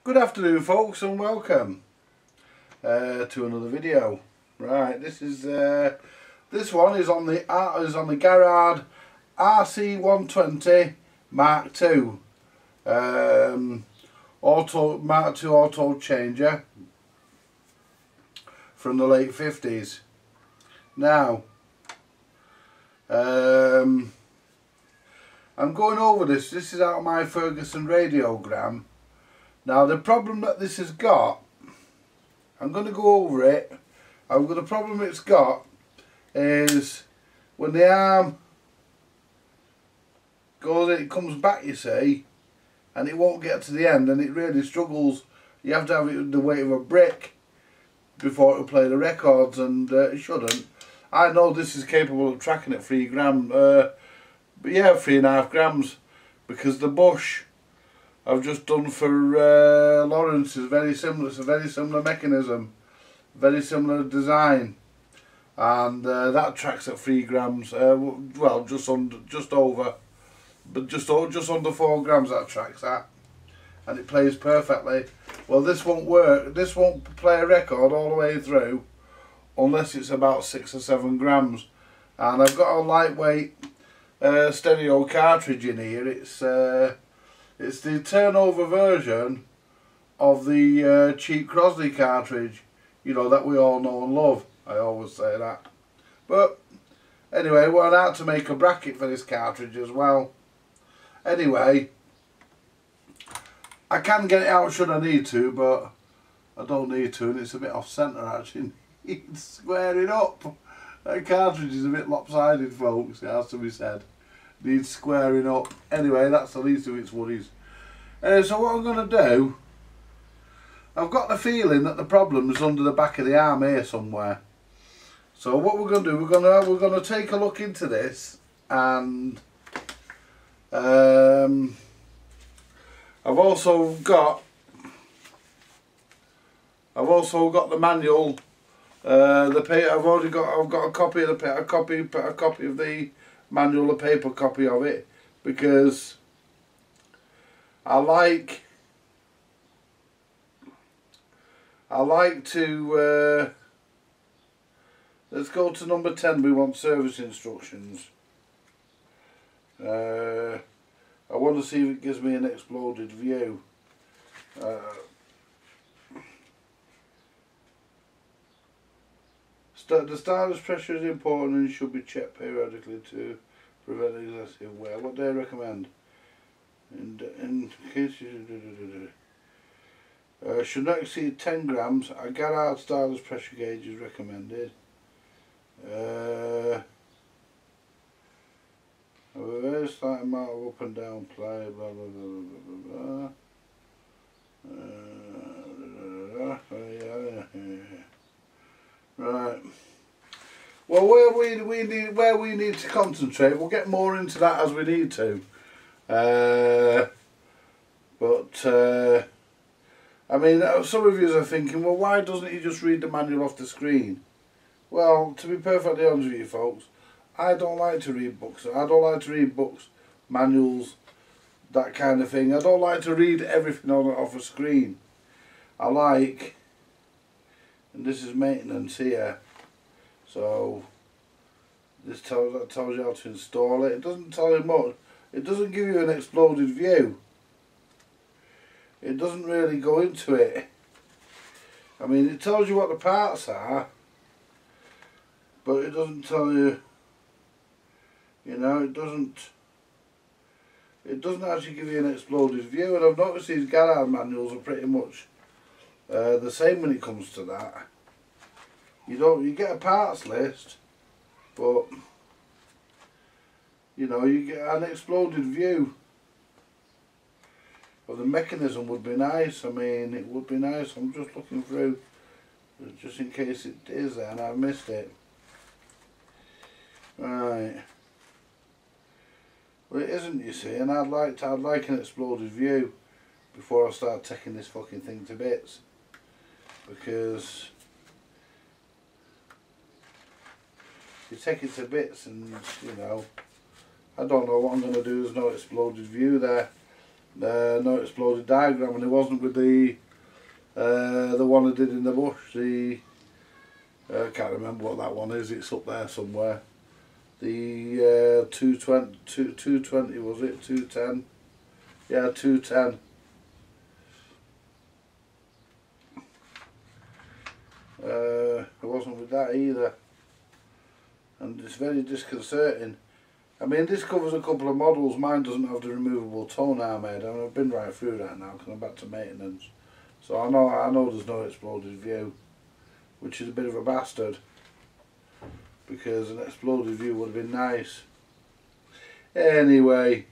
Good afternoon, folks, and welcome to another video. Right, this one is on the GARRARD RC 120 Mark II Mark II auto changer from the late 50s. Now, I'm going over this. This is out of my Ferguson radiogram. Now, the problem that this has got, I'm going to go over it. The problem it's got is when the arm goes, it comes back, you see, and it won't get to the end, and it really struggles. You have to have it the weight of a brick before it will play the records, and it shouldn't. I know this is capable of tracking at 3 grams, but yeah, 3.5 grams, because the bush I've just done for Lawrence is very similar. It's a very similar mechanism, very similar design, and that tracks at 3 grams. Well, just over, but just under 4 grams that tracks at, and it plays perfectly. Well, this won't work. This won't play a record all the way through unless it's about 6 or 7 grams. And I've got a lightweight stereo cartridge in here. It's the turnover version of the cheap Crosley cartridge, you know, that we all know and love. I always say that. But anyway, we're out to make a bracket for this cartridge as well. Anyway, I can get it out should I need to, but I don't need to, and it's a bit off centre actually. Needs squaring up. That cartridge is a bit lopsided, folks, it has to be said. Needs squaring up. Anyway, that's the least of its worries. So what I'm going to do, I've got the feeling that the problem is under the back of the arm here somewhere. So what we're going to do, we're going to take a look into this, and I've also got the manual. I've got a copy of the manual, a paper copy of it, because I like to let's go to number 10. We want service instructions. I want to see if it gives me an exploded view. The starter's pressure is important and should be checked periodically to prevent excessive wear. What do I recommend? In case you should not exceed 10 grams. A GARRARD starter's pressure gauge is recommended. A very slight amount of up and down play. Blah blah blah blah blah blah. Right. Well, where we need to concentrate, we'll get more into that as we need to. I mean, some of you are thinking, well, why doesn't he just read the manual off the screen? Well, to be perfectly honest with you, folks, I don't like to read books. I don't like to read books, manuals, that kind of thing. I don't like to read everything off a screen. I like, and this is maintenance here, so this tells you how to install it. It doesn't tell you much. It doesn't give you an exploded view. It doesn't really go into it. I mean, it tells you what the parts are, but it doesn't tell you, you know, it doesn't actually give you an exploded view. And I've noticed these GARRARD manuals are pretty much the same when it comes to that. You get a parts list, but you know, you get an exploded view. Well, the mechanism would be nice. I mean, it would be nice. I'm just looking through, just in case it is there and I missed it. Right. Well, it isn't, you see, and I'd like an exploded view before I start taking this fucking thing to bits, because you take it to bits and, you know, I don't know what I'm going to do. There's no exploded view there. no exploded diagram, and it wasn't with the one I did in the bush. I can't remember what that one is. It's up there somewhere. The 220 was it? 210. Yeah, 210. It wasn't with that either, and it's very disconcerting. I mean, this covers a couple of models. Mine doesn't have the removable tone arm head, and I've been right through that now because I'm back to maintenance. So I know there's no exploded view, which is a bit of a bastard, because an exploded view would have been nice. Anyway,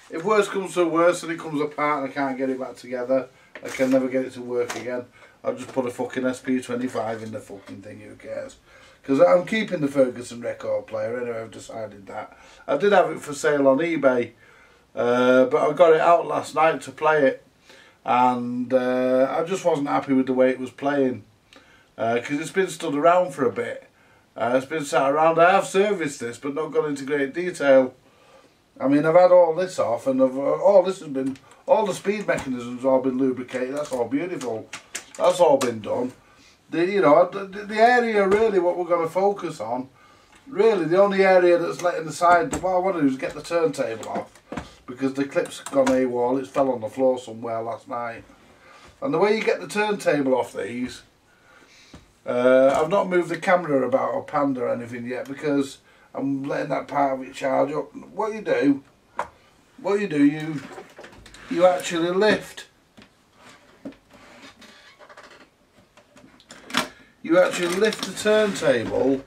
if worse comes to worse and it comes apart and I can't get it back together, I can never get it to work again, I'll just put a fucking SP25 in the fucking thing, who cares? Because I'm keeping the Ferguson record player anyway, I've decided that. I did have it for sale on eBay, but I got it out last night to play it, and I just wasn't happy with the way it was playing, because it's been stood around for a bit. It's been sat around. I have serviced this but not gone into great detail. I mean, I've had all this off, and all the speed mechanisms have all been lubricated. That's all beautiful. That's all been done. The area really what we're going to focus on, really the only area that's letting the side, what I want to do is get the turntable off, because the clip's gone AWOL. It fell on the floor somewhere last night. And the way you get the turntable off these, I've not moved the camera about or panned or anything yet, because I'm letting that part of it charge up. What you do, you actually lift. You actually lift the turntable.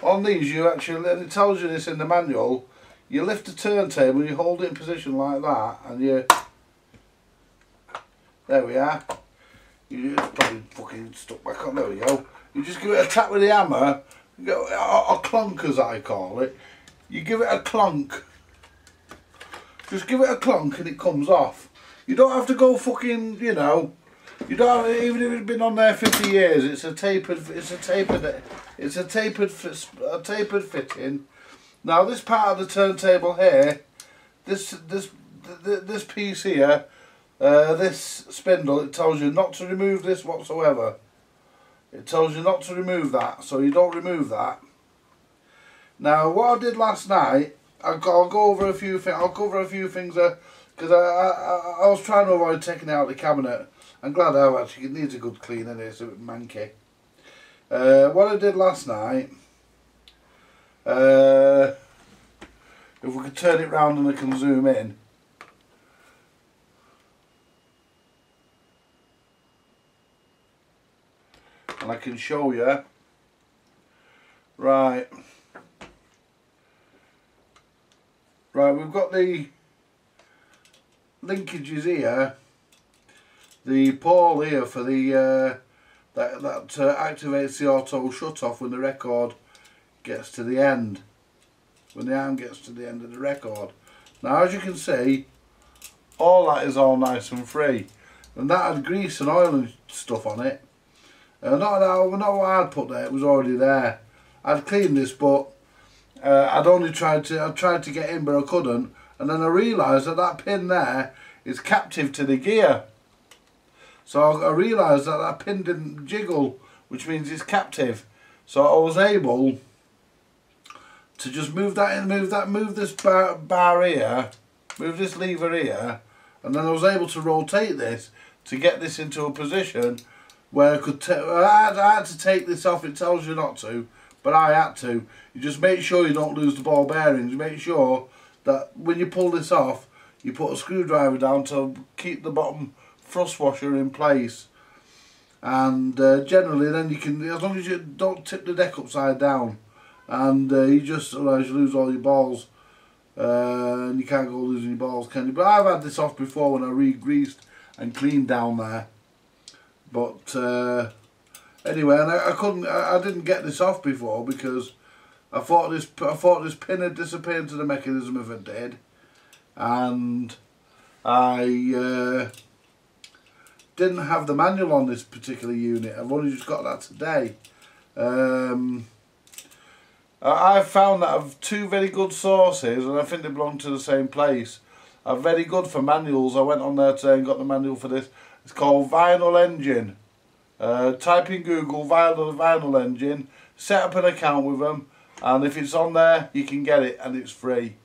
On these, and it tells you this in the manual, you lift the turntable, you hold it in position like that, and there we are. It's probably fucking stuck back on, there we go. You just give it a tap with the hammer, a clunk as I call it. You give it a clunk. Just give it a clunk and it comes off. You don't have to go fucking, you don't have, even if it's been on there 50 years, it's a tapered fitting. Now this part of the turntable here, this piece here, this spindle, it tells you not to remove this whatsoever. It tells you not to remove that, so you don't remove that. Now what I did last night, I'll go over a few things. I'll cover a few things because I was trying to avoid taking it out of the cabinet. I'm glad I have actually. It needs a good clean in it. It's a bit manky. What I did last night, if we could turn it round and I can zoom in. And I can show you. Right, we've got the linkages here, the pole here for the that activates the auto shut off when the record gets to the end, when the arm gets to the end of the record. Now as you can see, all that is all nice and free, and that had grease and oil and stuff on it. Not what I'd put there, it was already there. I'd cleaned this, but I tried to get in, but I couldn't. And then I realised that pin there is captive to the gear. So I realised that pin didn't jiggle, which means it's captive. So I was able to just move that in, move this bar here, move this lever here, and then I was able to rotate this to get this into a position where I had to take this off. It tells you not to, but I had to. You just make sure you don't lose the ball bearings. Make sure that when you pull this off, you put a screwdriver down to keep the bottom thrust washer in place. And generally then you can, as long as you don't tip the deck upside down, and otherwise you lose all your balls, and you can't go losing your balls, can you? But I've had this off before when I re-greased and cleaned down there. But anyway, and I didn't get this off before because I thought this pin had disappeared into the mechanism if it did, and I didn't have the manual on this particular unit. I've only just got that today. I've found that of two very good sources, and I think they belong to the same place. are very good for manuals. I went on there today and got the manual for this. It's called Vinyl Engine. Type in Google vinyl engine, set up an account with them, and if it's on there you can get it and it's free.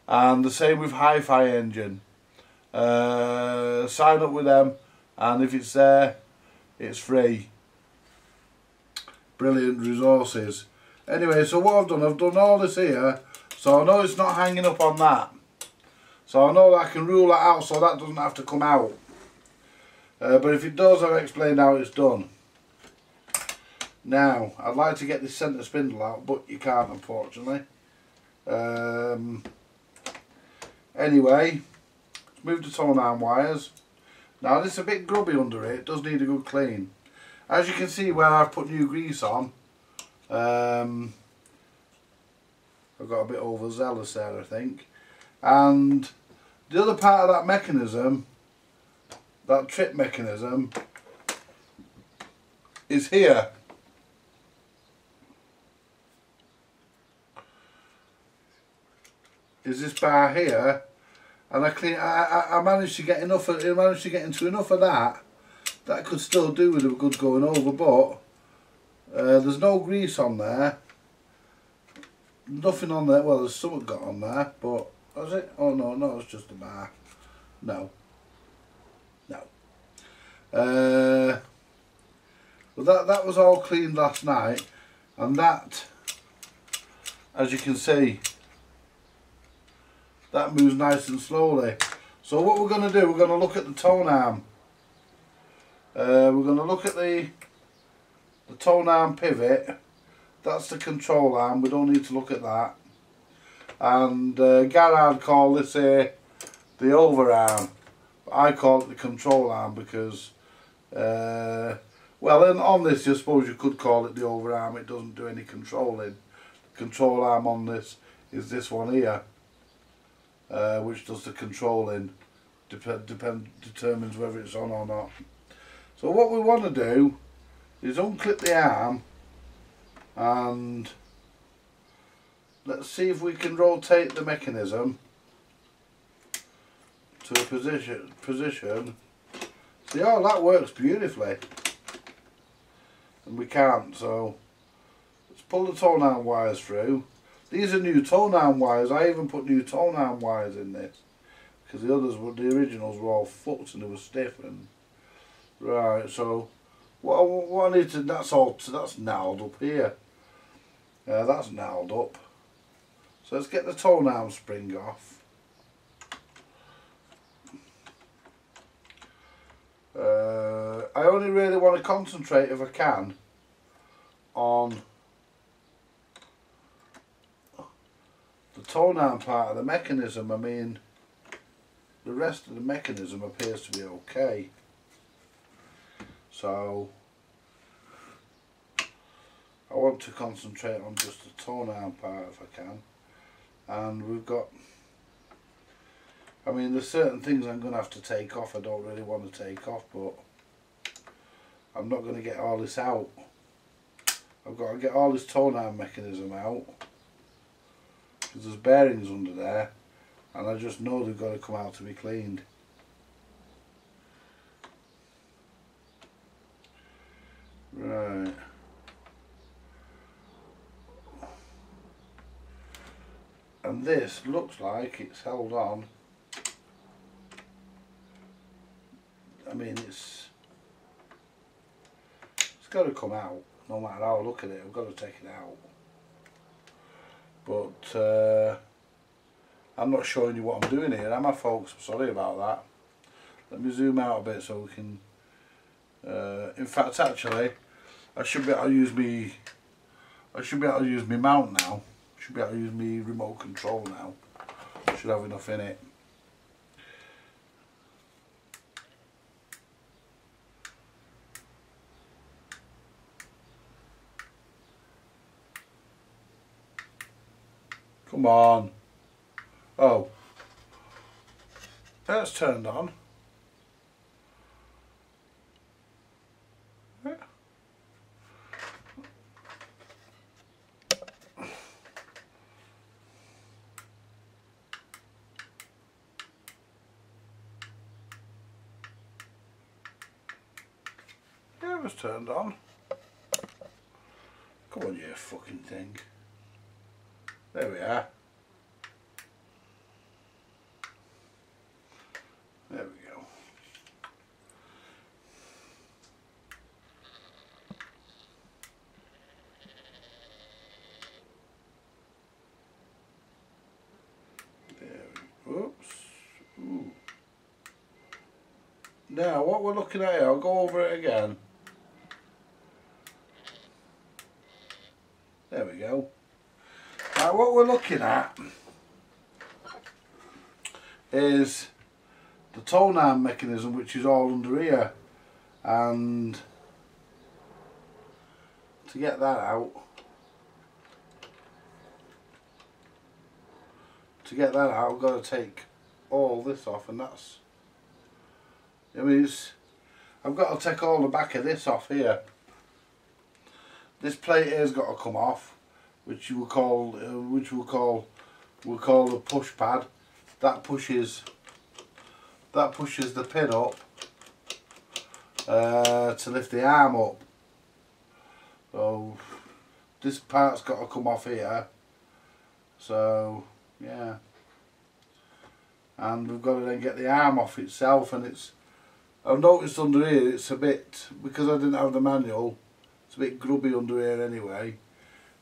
And the same with Hi-Fi Engine. Sign up with them, and if it's there it's free. Brilliant resources. Anyway, so what I've done all this here, so I know it's not hanging up on that. So I know I can rule that out so that doesn't have to come out. But if it does, I've explained how it's done. Now, I'd like to get this centre spindle out, but you can't, unfortunately. Anyway, let's move the tone arm wires. Now, this is a bit grubby under it. It does need a good clean. As you can see where I've put new grease on, I've got a bit overzealous there, I think. And the other part of that mechanism, that trip mechanism, is here. Is this bar here, and I managed to get enough of, I managed to get into enough of that could still do with a good going over, but there's no grease on there, nothing on there. Well, there's something got on there, but was it? Oh no, it's just a bar. No. Well, that was all cleaned last night, and that, as you can see, that moves nice and slowly. So what we're going to do, we're going to look at the tone arm. We're going to look at the tone arm pivot. That's the control arm. We don't need to look at that. And Garrard call this the overarm. But I call it the control arm because, well, on this, I suppose you could call it the overarm. It doesn't do any controlling. The control arm on this is this one here, which does the controlling. Determines whether it's on or not. So what we want to do is unclip the arm, and let's see if we can rotate the mechanism to a position. See, oh, that works beautifully. And we can't, so let's pull the tone arm wires through. These are new tone arm wires. I even put new tone arm wires in this because the originals were all fucked and they were stiff. And right, so what I need to, that's gnarled up here. That's gnarled up. So let's get the tone arm spring off. I only really want to concentrate, if I can, on the tone arm part of the mechanism. I mean, the rest of the mechanism appears to be okay. So I want to concentrate on just the tone arm part if I can. And we've got, I mean, there's certain things I'm going to have to take off. I don't really want to take off, but I'm not going to get all this out. I've got to get all this tone arm mechanism out because there's bearings under there, and I just know they've got to come out to be cleaned. Right. And this looks like it's held on. I mean, it's got to come out. No matter how I look at it, I've got to take it out. But I'm not showing you what I'm doing here, am I, folks? Sorry about that. Let me zoom out a bit so we can. In fact, actually, I should be able to use me. I should be able to use my mount now. I should be able to use my remote control now. I should have enough in it. Come on. Oh. That's turned on. Yeah. timer's turned on. Come on, you fucking thing. There we are. There we go. Oops. Ooh. Now what we're looking at here, I'll go over it again. There we go. Now what we're looking at is the tone arm mechanism, which is all under here, and to get that out, I've got to take all this off, and that's, I mean, I've got to take all the back of this off here. This plate here's got to come off, which we'll call the push pad. That pushes the pin up to lift the arm up. So this part's got to come off here. So yeah, and we've got to then get the arm off itself, and I've noticed under here it's a bit, because I didn't have the manual, it's a bit grubby under here anyway,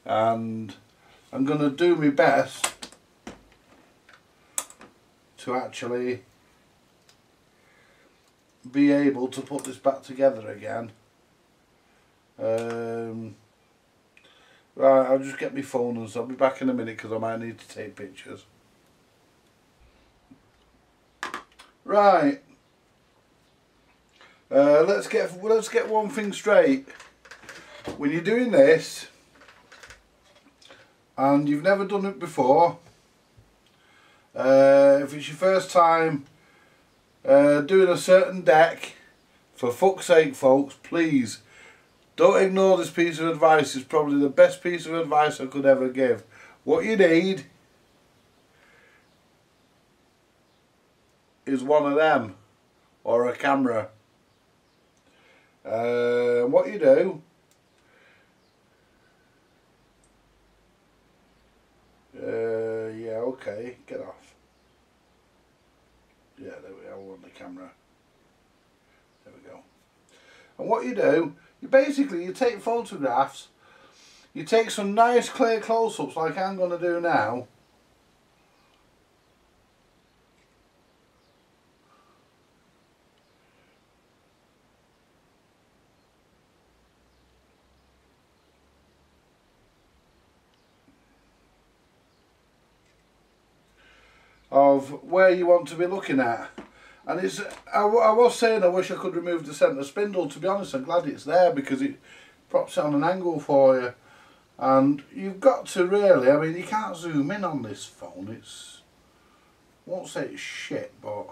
and I'm going to do my best to actually be able to put this back together again. Right, I'll just get my phone and so I'll be back in a minute because I might need to take pictures. Right, let's get one thing straight. When you're doing this and you've never done it before, if it's your first time doing a certain deck, for fuck's sake folks, please don't ignore this piece of advice. It's probably the best piece of advice I could ever give. What you need is one of them, or a camera. What you do, yeah, okay, get off. Yeah, there we are, I want the camera. There we go. And what you do, you take photographs, you take some nice clear close-ups like I'm going to do now. Of where you want to be looking at. And it's, I was saying I wish I could remove the centre spindle. To be honest, I'm glad it's there because it props it on an angle for you. And you've got to really, I mean, you can't zoom in on this phone. It's, I won't say it's shit, but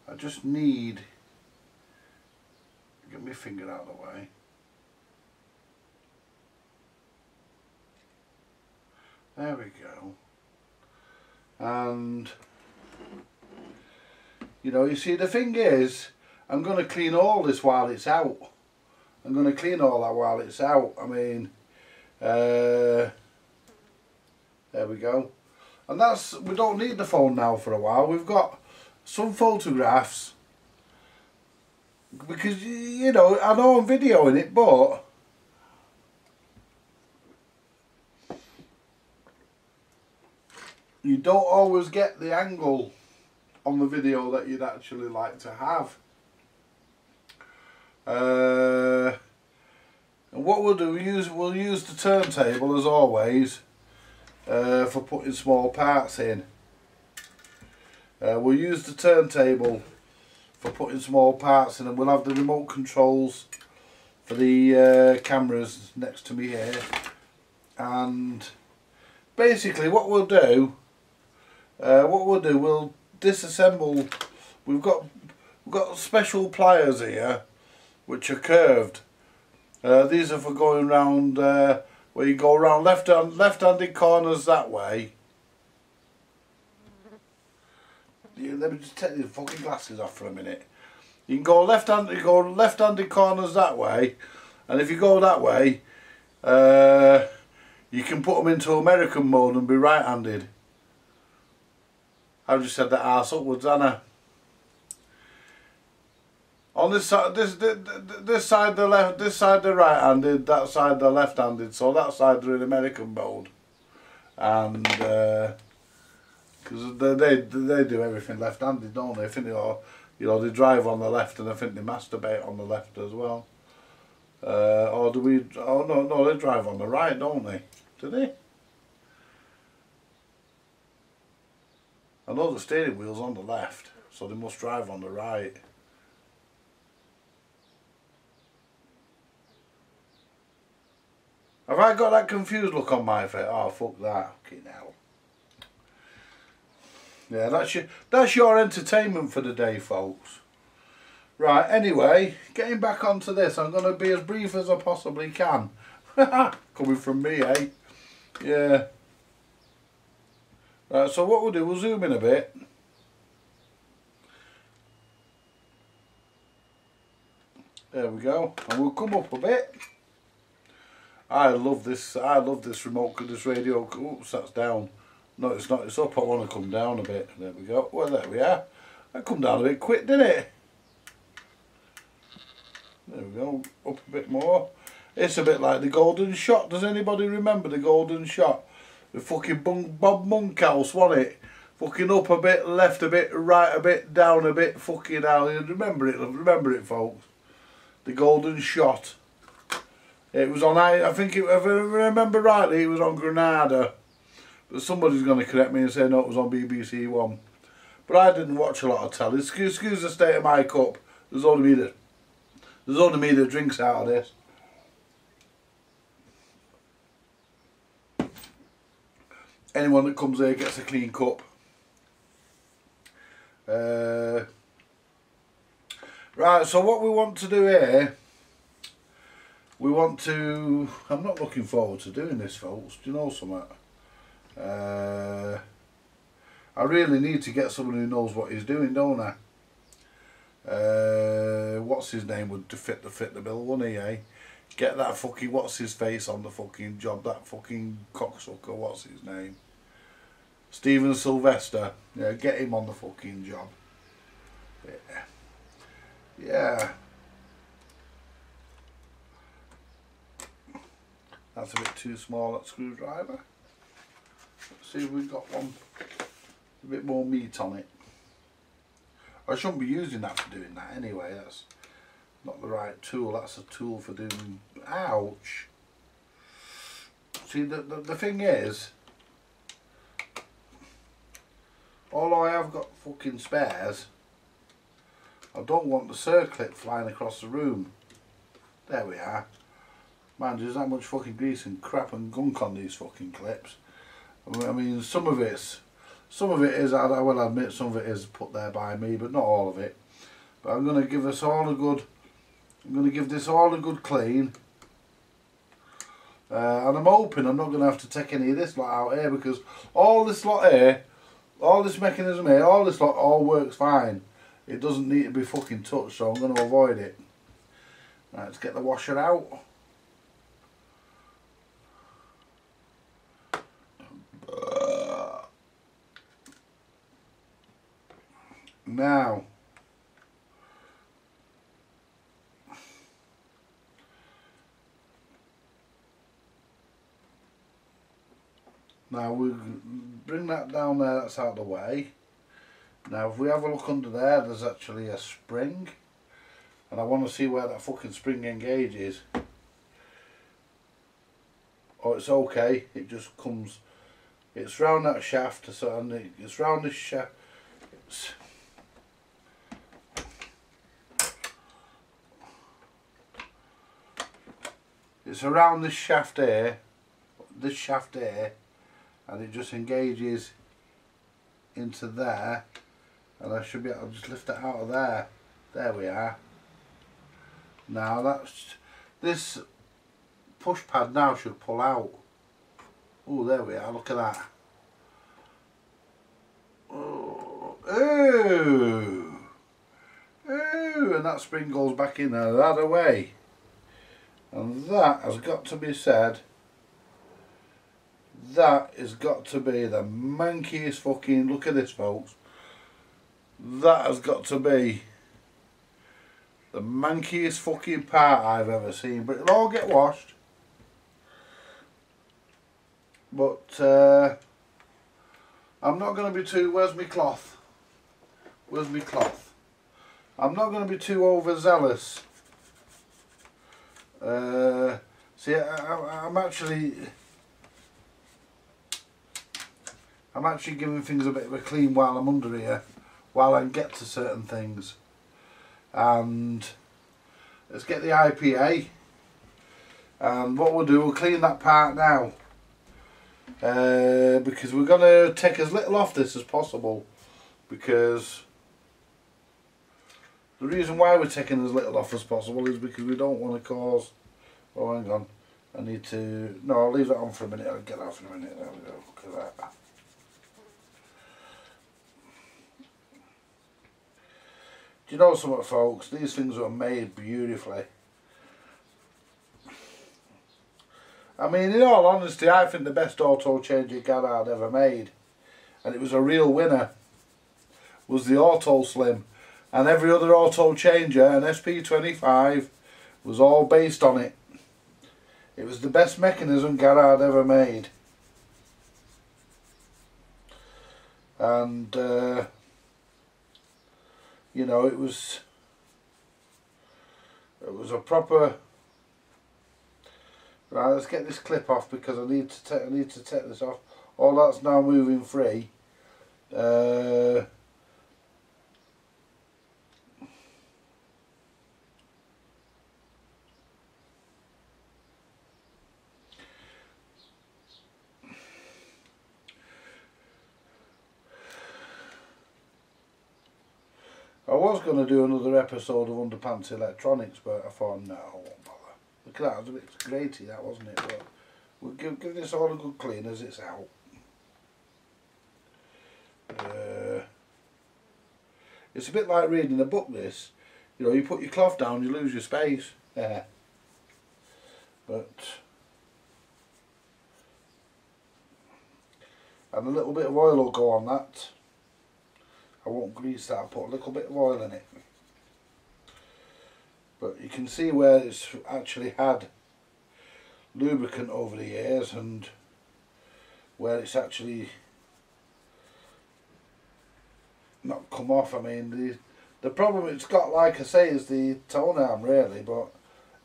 I just need to get my finger out of the way. There we go. And you know, you see, the thing is, I'm going to clean all this while it's out. I'm going to clean all that while it's out. I mean, there we go. And that's, we don't need the phone now for a while. We've got some photographs, because, you know, I know I'm videoing it, but you don't always get the angle on the video that you'd actually like to have. And what we'll do, we'll use the turntable as always for putting small parts in. We'll use the turntable for putting small parts in, and we'll have the remote controls for the cameras next to me here. And basically what we'll do, we'll disassemble. We've got special pliers here which are curved. These are for going round where you go around left-handed corners that way. Yeah, let me just take these fucking glasses off for a minute. You can go left-handed corners that way, and if you go that way, you can put them into American mode and be right-handed. I've just said that arse upwards, haven't I? On this side, this side the left, this side the right-handed, that side the left-handed. So that side they're in American mode, and because they do everything left-handed, don't they? I think they drive on the left, and I think they masturbate on the left as well. Or do we? Oh no, they drive on the right, don't they? Do they? I know the steering wheel's on the left, so they must drive on the right. Have I got that confused look on my face? Oh, fuck that. Fucking hell. Yeah, that's your entertainment for the day, folks. Right, anyway, getting back onto this, I'm going to be as brief as I possibly can. Coming from me, eh? Yeah. Right, so what we'll do, we'll zoom in a bit. There we go. And we'll come up a bit. I love this remote, this radio. Oops, that's down. No, it's not, it's up. I want to come down a bit. There we go. Well, there we are. That come down a bit quick, didn't it? There we go. Up a bit more. It's a bit like the Golden Shot. Does anybody remember the Golden Shot? The fucking Bob Monkhouse, wasn't it? Fucking up a bit, left a bit, right a bit, down a bit. Fucking hell. Remember it, folks. The Golden Shot. It was on, I think, if I remember rightly, it was on Granada. But somebody's going to correct me and say no, it was on BBC One. But I didn't watch a lot of telly. Excuse the state of my cup. There's only me that drinks out of this. Anyone that comes here gets a clean cup. Right, so what we want to do here, we want to, I'm not looking forward to doing this, folks. Do you know something? I really need to get someone who knows what he's doing, don't I? What's his name would fit the bill, wouldn't he, eh? Get that fucking what's his face on the fucking job, that fucking cocksucker, what's his name? Steven Sylvester. Yeah, get him on the fucking job. Yeah. Yeah. That's a bit too small, that screwdriver. Let's see if we've got one a bit more meat on it. I shouldn't be using that for doing that anyway. That's not the right tool. That's a tool for doing. Ouch. See, the thing is, although I have got fucking spares, I don't want the circlip flying across the room. There we are. Man, there's that much fucking grease and crap and gunk on these fucking clips. I mean, some of it is, I will admit, some of it is put there by me, but not all of it. But I'm going to give this all a good clean. And I'm hoping I'm not going to have to take any of this lot out here, because all this lot here, all this mechanism here, all this lot all works fine. It doesn't need to be fucking touched, so I'm going to avoid it. Right, let's get the washer out. Now, we bring that down there, that's out of the way. Now if we have a look under there, there's actually a spring, and I want to see where that fucking spring engages. Oh, it's okay, it just comes, it's round that shaft, it's round this shaft. It's around this shaft here, and it just engages into there, and I should be able to just lift it out of there. There we are. Now this push pad now should pull out. Oh, there we are, look at that. Oh, Ooh, and that spring goes back in there that away. And that has got to be said. That has got to be the mankiest fucking, look at this folks. That has got to be the mankiest fucking part I've ever seen. But it'll all get washed. But I'm not going to be too, where's my cloth? Where's my cloth? I'm not going to be too overzealous. See, I'm actually giving things a bit of a clean while I'm under here, while I get to certain things. And let's get the IPA. And what we'll do, we'll clean that part now. Because we're going to take as little off this as possible. Because the reason why we're taking as little off as possible is because we don't want to cause... Oh, hang on. I need to... No, I'll leave that on for a minute. I'll get off in a minute. There we go. Look at that. Do you know something, folks? These things were made beautifully. I mean, in all honesty, I think the best auto changer Garrard ever made, and it was a real winner, was the Auto Slim. And every other auto changer, an SP25, was all based on it. It was the best mechanism Garrard ever made. And, you know, it was a proper... Right, let's get this clip off because I need to take this off. All that's now moving free. I was going to do another episode of Underpants Electronics, but I thought, no, I won't bother. Look at that, it was a bit graty, that, wasn't it? But we'll give this all a good clean as it's out. It's a bit like reading a book, this. You know, you put your cloth down, you lose your space. Yeah. But... And a little bit of oil will go on that. I won't grease that, I'll put a little bit of oil in it. But you can see where it's actually had lubricant over the years and where it's actually not come off. I mean, the problem it's got, like I say, is the tone arm really, but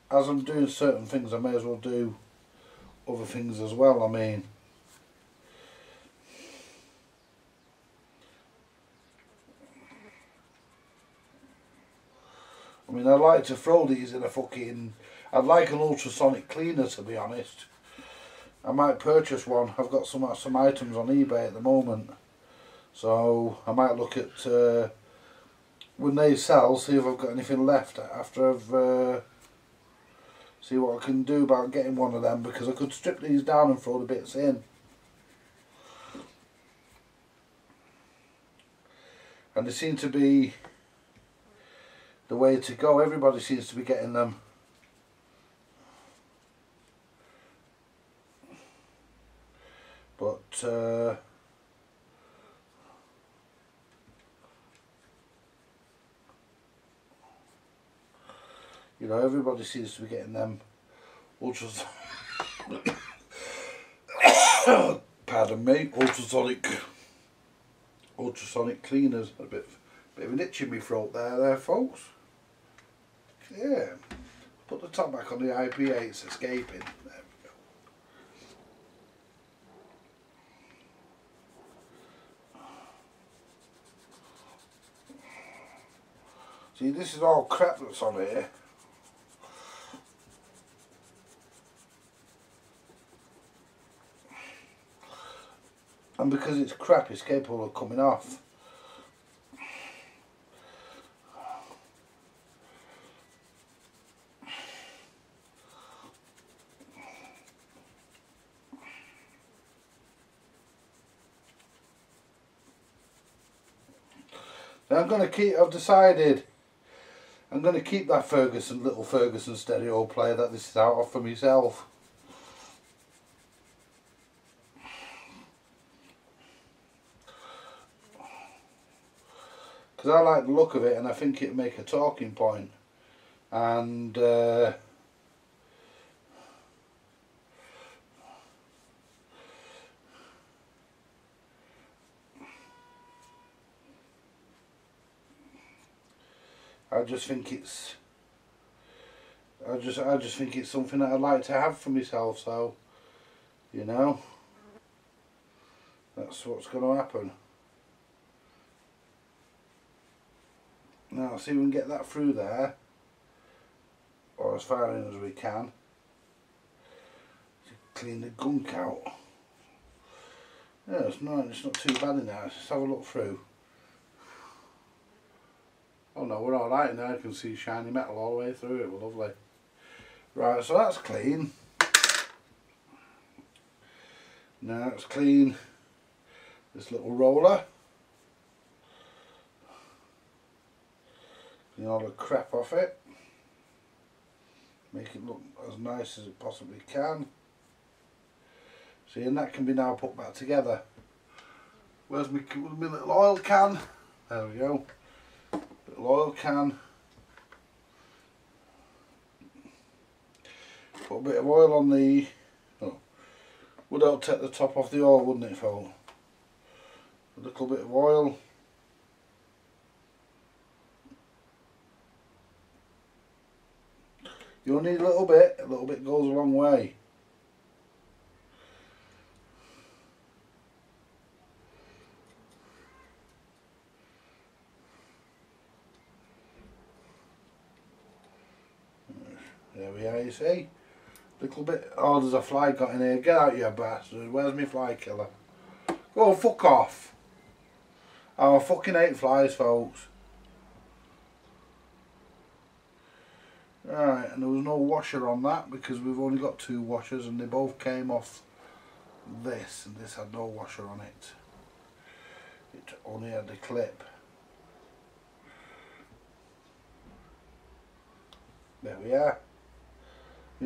as I'm doing certain things I may as well do other things as well. I mean, I'd like to throw these in a fucking... I'd like an ultrasonic cleaner, to be honest. I might purchase one. I've got some items on eBay at the moment. So, I might look at... when they sell, see if I've got anything left after I've... see what I can do about getting one of them, because I could strip these down and throw the bits in. And they seem to be... the way to go. Everybody seems to be getting them. But you know, everybody seems to be getting them pardon me, ultrasonic cleaners. A bit of an itch in my throat there folks. Yeah, put the top back on the IPA, it's escaping. There we go. See, this is all crap that's on here. And because it's crap, it's capable of coming off. Now I'm going to keep, I've decided going to keep that little Ferguson stereo player that this is out of for myself. Because I like the look of it and I think it'd make a talking point. And I just think it's something that I'd like to have for myself, so you know, that's what's going to happen. Now see if we can get that through there, or as far in as we can, to clean the gunk out. Yeah, it's not too bad in there. Let's have a look through. Oh no, we're alright now. I can see shiny metal all the way through it. We're lovely. Right, so that's clean. Now let's clean this little roller. Clean all the crap off it. Make it look as nice as it possibly can. See, and that can be now put back together. Where's my little oil can? There we go. Little oil can. Put a bit of oil on the... Oh, would help take the top off the oil, wouldn't it, Phil? A little bit of oil. You'll need a little bit goes a long way. There we are, you see. Little bit. Oh, there's a fly got in here. Get out, you bastard. Where's my fly killer? Go fuck off. Oh, I fucking hate flies, folks. Right, and there was no washer on that because we've only got 2 washers and they both came off this, and this had no washer on it. It only had the clip. There we are.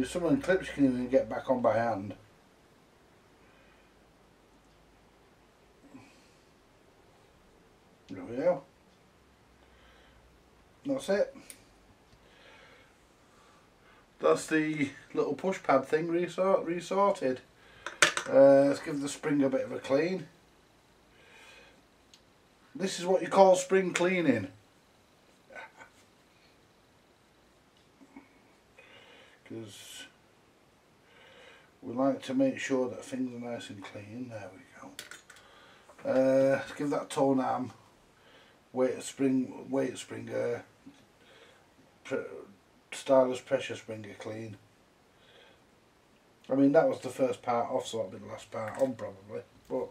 Some of the clips you can even get back on by hand. There we go. That's it. That's the little push pad thing resorted. Let's give the spring a bit of a clean. This is what you call spring cleaning. Because we like to make sure that things are nice and clean. There we go. Let's give that tone arm weight spring starless pressure spring a clean. I mean, that was the first part off, so that'll be the last part on probably. But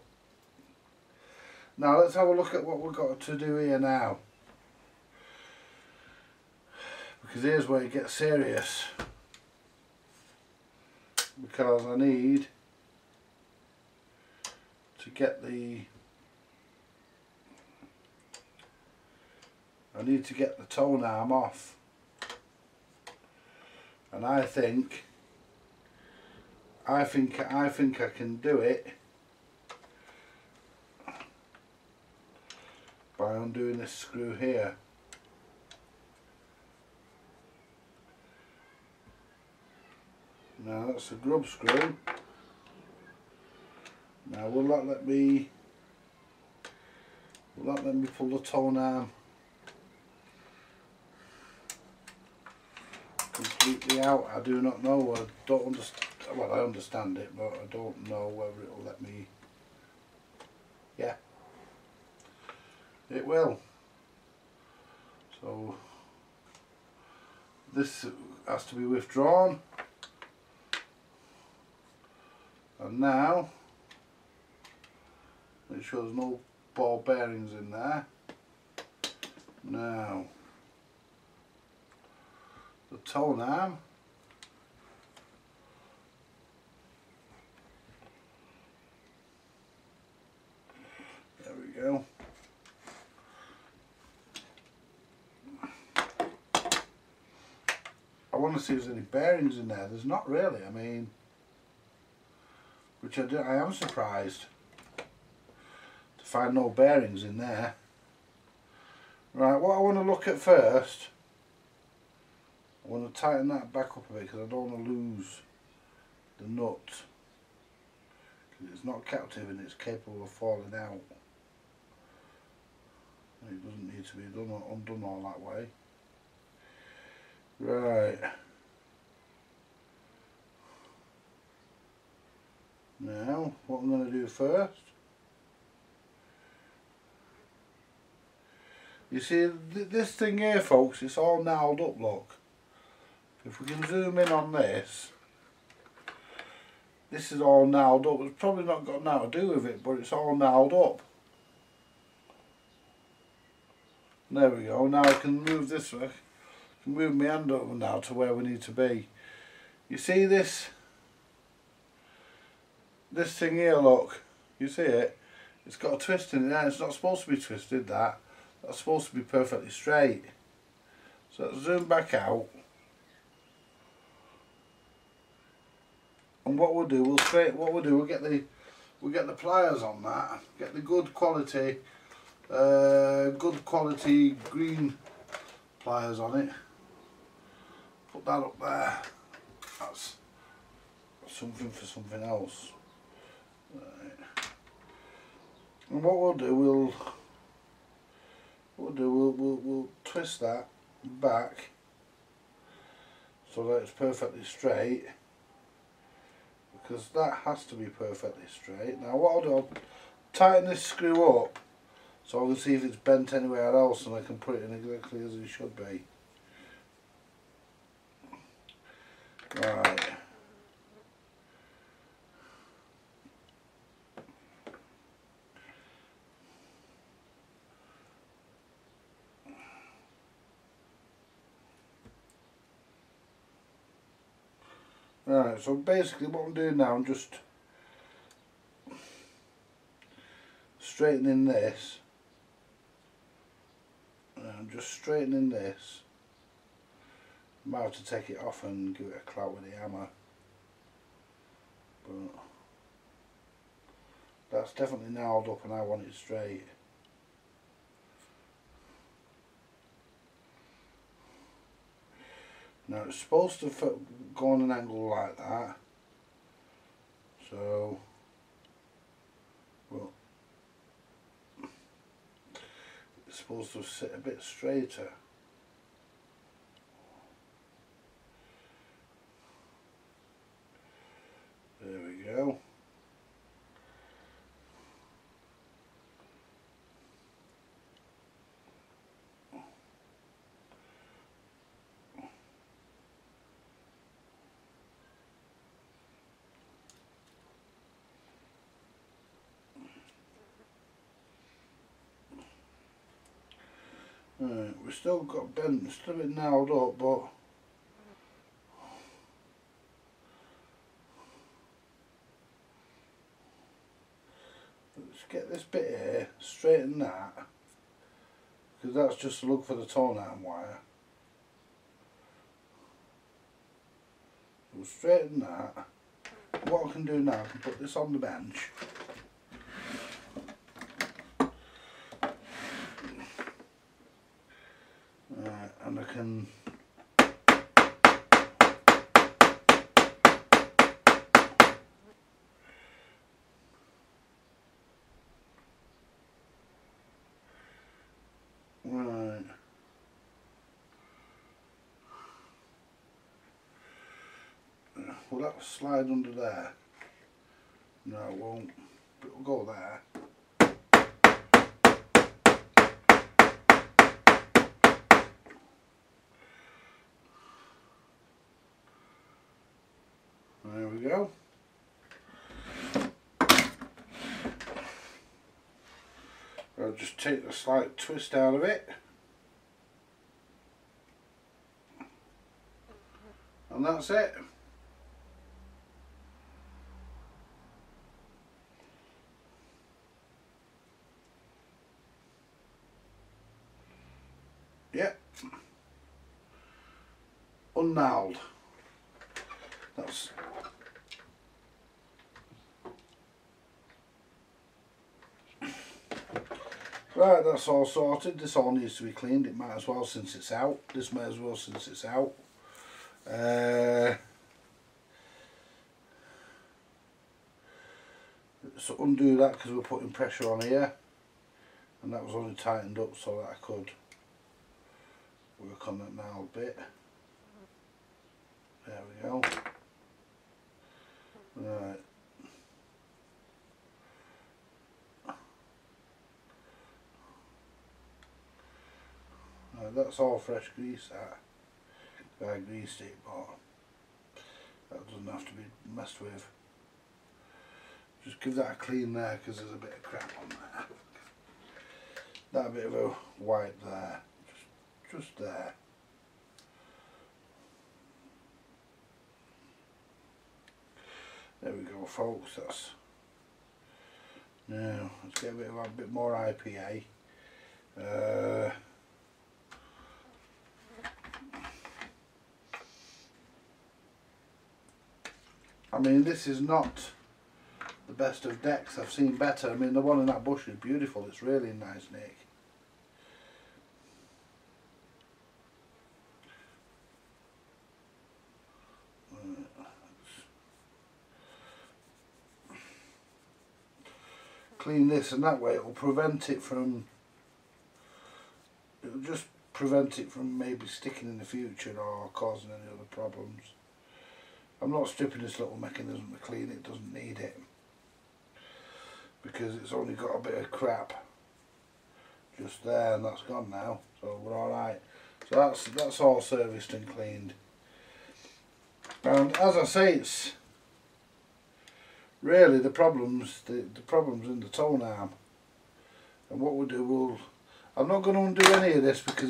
now let's have a look at what we've got to do here now, because here's where it gets serious. Because I need to get the tone arm off, and I think I can do it by undoing this screw here. Now that's a grub screw. Now will that let me pull the tone arm completely out? I do not know. I don't understand. Well, I understand it, but I don't know whether it will let me. Yeah, it will. So this has to be withdrawn. And now, make sure there's no ball bearings in there. Now, the tone arm. There we go. want to see if there's any bearings in there. There's not really, I mean, which I am surprised to find no bearings in there. Right, what I want to look at first, I want to tighten that back up a bit because I don't want to lose the nut. Because it's not captive and it's capable of falling out. It doesn't need to be undone all that way. Right. Now, what I'm going to do first, you see this thing here, folks, it's all gnarled up, look. If we can zoom in on this, this is all gnarled up. It's probably not got nothing to do with it, but it's all gnarled up. There we go. Now I can move this way. I can move my hand over now to where we need to be. You see this thing here, look. You see it? It's got a twist in it there. It's not supposed to be twisted, that. That's supposed to be perfectly straight. So let's zoom back out. And what we'll do, we'll get the pliers on that. Get the good quality green pliers on it. Put that up there. That's something for something else. Right. And what we'll do, we'll twist that back so that it's perfectly straight, because that has to be perfectly straight. Now what I'll do, I'll tighten this screw up so I can see if it's bent anywhere else and I can put it in exactly as it should be. Right. Right, so basically what I'm doing now, I'm just straightening this. I'm just straightening this. I might have to take it off and give it a clout with the hammer. But that's definitely gnarled up and I want it straight. Now it's supposed to go on an angle like that, so well, it's supposed to sit a bit straighter. There we go. Right, we've still got bent, it's still a bit gnarled up, but let's get this bit here, straighten that, because that's just a lug for the torn arm wire. We'll straighten that. What I can do now, I can put this on the bench. And I can right. Will that slide under there? No, it won't. But it'll go there. There we go. I'll just take the slight twist out of it. And that's it. Yep. unnailed. That's right, that's all sorted. This all needs to be cleaned. It might as well since it's out. This may as well since it's out. So undo that because we're putting pressure on here, and that was only tightened up so that I could work on that now a bit. There we go. Right. Right, that's all fresh grease that. I greased it, but that doesn't have to be messed with. Just give that a clean there because there's a bit of crap on there. That bit of a wipe there. Just there. There we go, folks. That's now. Let's get a bit more IPA. I mean, this is not the best of decks. I've seen better. I mean, the one in that bush is beautiful. It's really nice, Nick. Clean this, and that way it will prevent it from, it'll just prevent it from maybe sticking in the future or causing any other problems. I'm not stripping this little mechanism to clean it, doesn't need it, because it's only got a bit of crap just there, and that's gone now, so we're alright. So that's all serviced and cleaned. And as I say, it's really the problems in the tone arm. And what we'll do, I'm not going to undo any of this because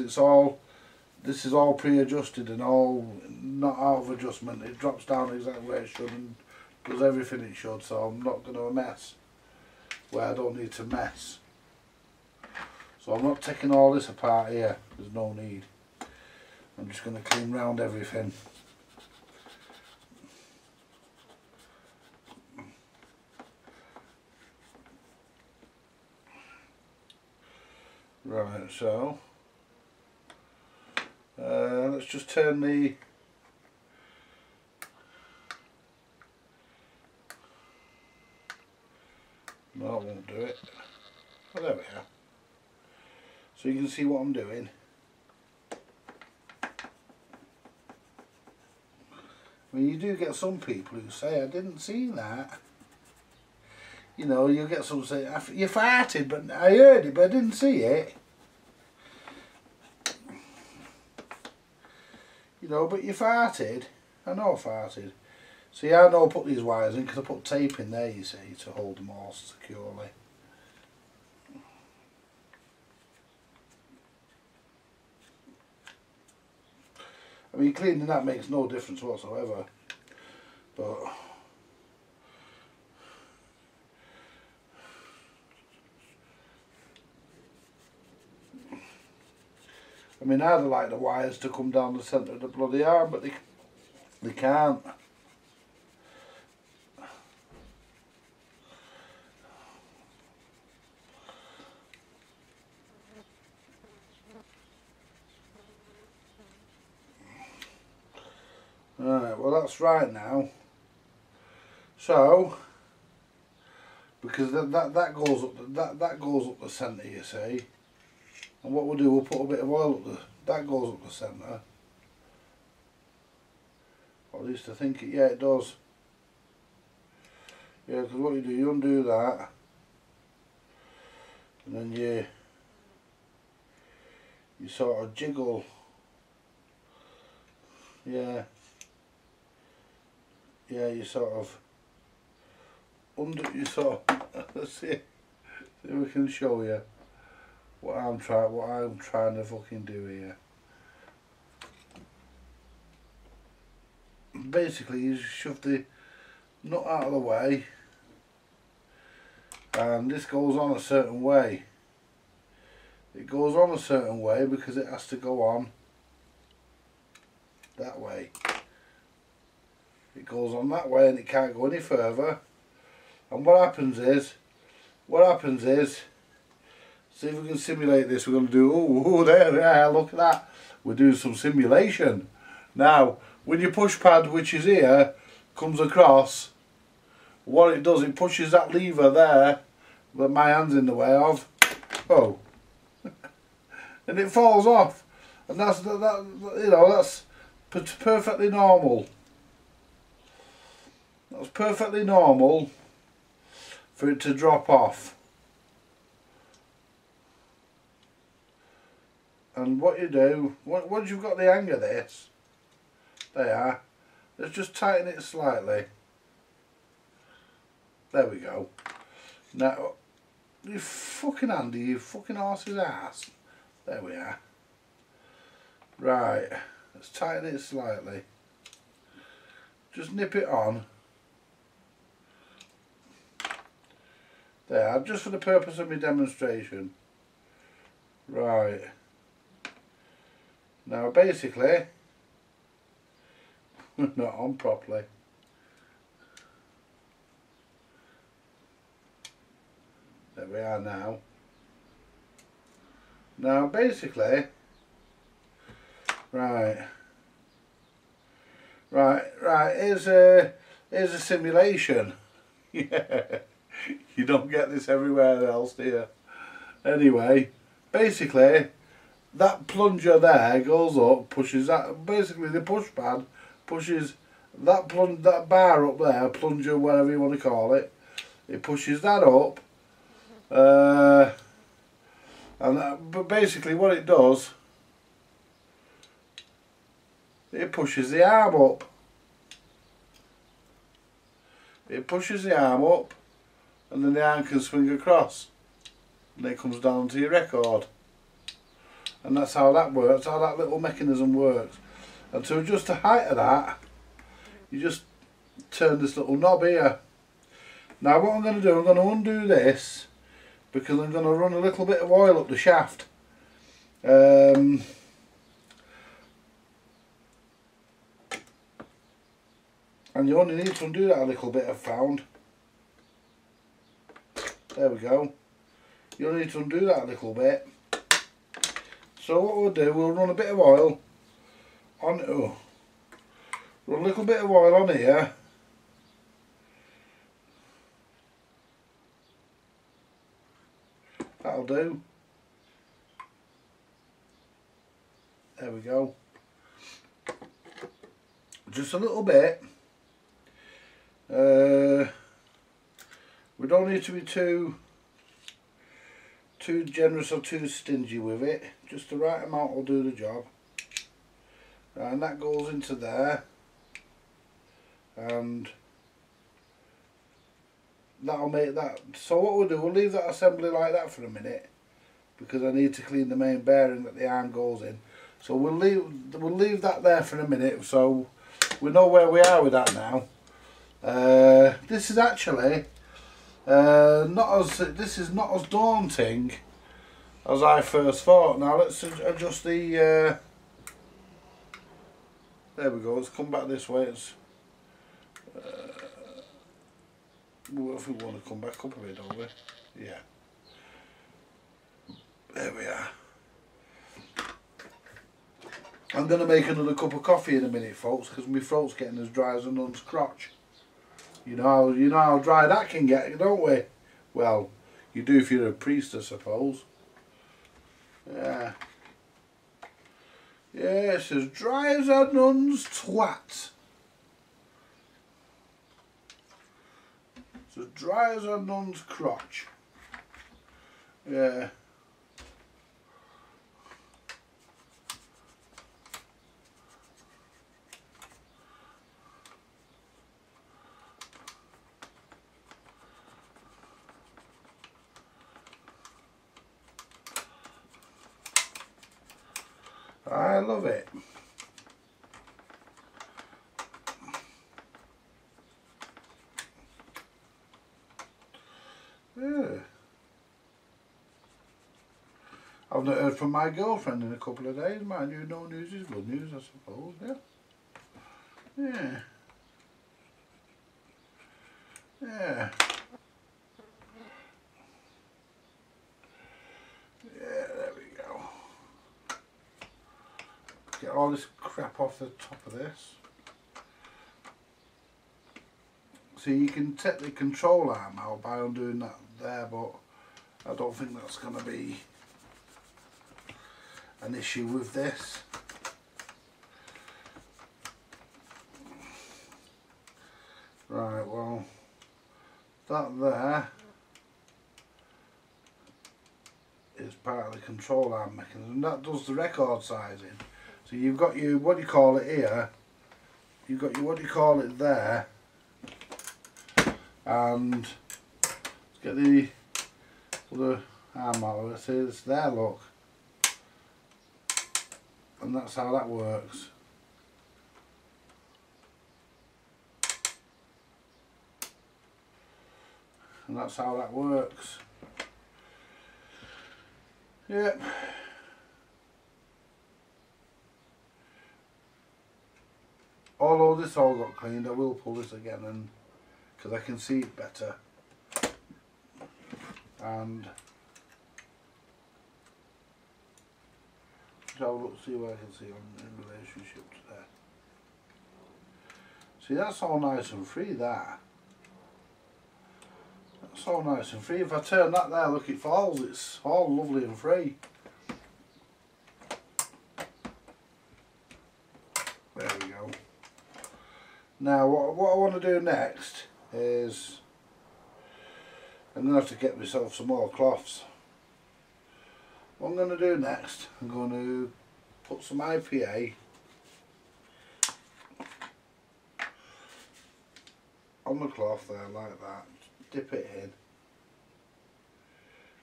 this is all pre-adjusted and all not out of adjustment. It drops down exactly where it should and does everything it should, so I'm not going to mess where I don't need to mess. So I'm not taking all this apart here, there's no need. I'm just going to clean round everything. Right, so let's just turn the no, I won't do it. Oh, there we are. So you can see what I'm doing. I mean, you do get some people who say, I didn't see that. You know, you'll get some say, you farted, but I heard it, but I didn't see it. You know, but you farted. I know I farted. See, I know I put these wires in because I put tape in there, you see, to hold them all securely. I mean, cleaning that makes no difference whatsoever. But I mean, I'd like the wires to come down the centre of the bloody arm, but they can't. Right, well that's right now. So, because that goes up that goes up the centre, you see. And what we'll do, we'll put a bit of oil up that goes up the centre. Or at least I think it, yeah it does. Yeah, because what you do, you undo that. And then you sort of jiggle. Yeah. Yeah, you sort of let's see if we can show you what I'm trying to fucking do here. Basically, you shove the nut out of the way, and this goes on a certain way. It goes on a certain way because it has to go on that way. It goes on that way and it can't go any further. And what happens is, see if we can simulate this. We're going to do, oh, there we are, look at that. We're doing some simulation. Now, when your push pad, which is here, comes across, what it does, it pushes that lever there that my hand's in the way of. Oh. And it falls off. And that's, you know, that's perfectly normal. That's perfectly normal for it to drop off. And what you do, once you've got the hang of this, there, let's just tighten it slightly. There we go. Now, you fucking handy, you fucking horse's ass. There we are. Right, let's tighten it slightly. Just nip it on. There, just for the purpose of my demonstration. Right. Now basically, not on properly. There we are now. Now basically, right, here's a simulation. Yeah, you don't get this everywhere else, do you? Anyway, basically, that plunger there goes up, pushes that, basically the push pad pushes that bar up there, plunger, whatever you want to call it, it pushes that up, but basically what it does, it pushes the arm up. It pushes the arm up and then the arm can swing across and it comes down to your record. And that's how that works, how that little mechanism works. And to adjust the height of that, you just turn this little knob here. Now what I'm going to do, I'm going to undo this because I'm going to run a little bit of oil up the shaft. And you only need to undo that a little bit, I've found. There we go. You only need to undo that a little bit. So what we'll do, we'll run a bit of oil on, run a little bit of oil on here. That'll do. There we go. Just a little bit. We don't need to be too generous or too stingy with it. Just the right amount will do the job. And that goes into there, and that'll make that. So what we'll do, we'll leave that assembly like that for a minute because I need to clean the main bearing that the arm goes in. So we'll leave that there for a minute so we know where we are with that now. This is actually this is not as daunting as I first thought. Now let's adjust the there we go, let's come back this way. It's if we want to come back up a bit, don't we? Yeah, there we are. I'm going to make another cup of coffee in a minute, folks, because my throat's getting as dry as a nun's crotch. You know how dry that can get, don't we? Well, you do if you're a priest, I suppose. Yeah. Yeah, it's as dry as a nun's twat. It's as dry as a nun's crotch. Yeah. I love it. Yeah. I've not heard from my girlfriend in a couple of days. Mind you, no news is good news, I suppose. Yeah. Yeah. Yeah. Yeah, there we go. Get all this crap off the top of this. See, you can take the control arm out by undoing that there, but I don't think that's going to be an issue with this. Right, well, that there is part of the control arm mechanism. That does the record sizing. So you've got your, what do you call it here, you've got your, what do you call it there, and let's get the other arm out of it. See, it's there, look. And that's how that works. And that's how that works. Yep. Although this all got cleaned, I will pull this again, and because I can see it better. And have a look, see what I can see in relationship to that. See, that's all nice and free, that. That's all nice and free. If I turn that there, look, it falls. It's all lovely and free. There we go. Now, what I want to do next is I'm going to have to get myself some more cloths. What I'm going to do next, I'm going to put some IPA on the cloth there like that, dip it in,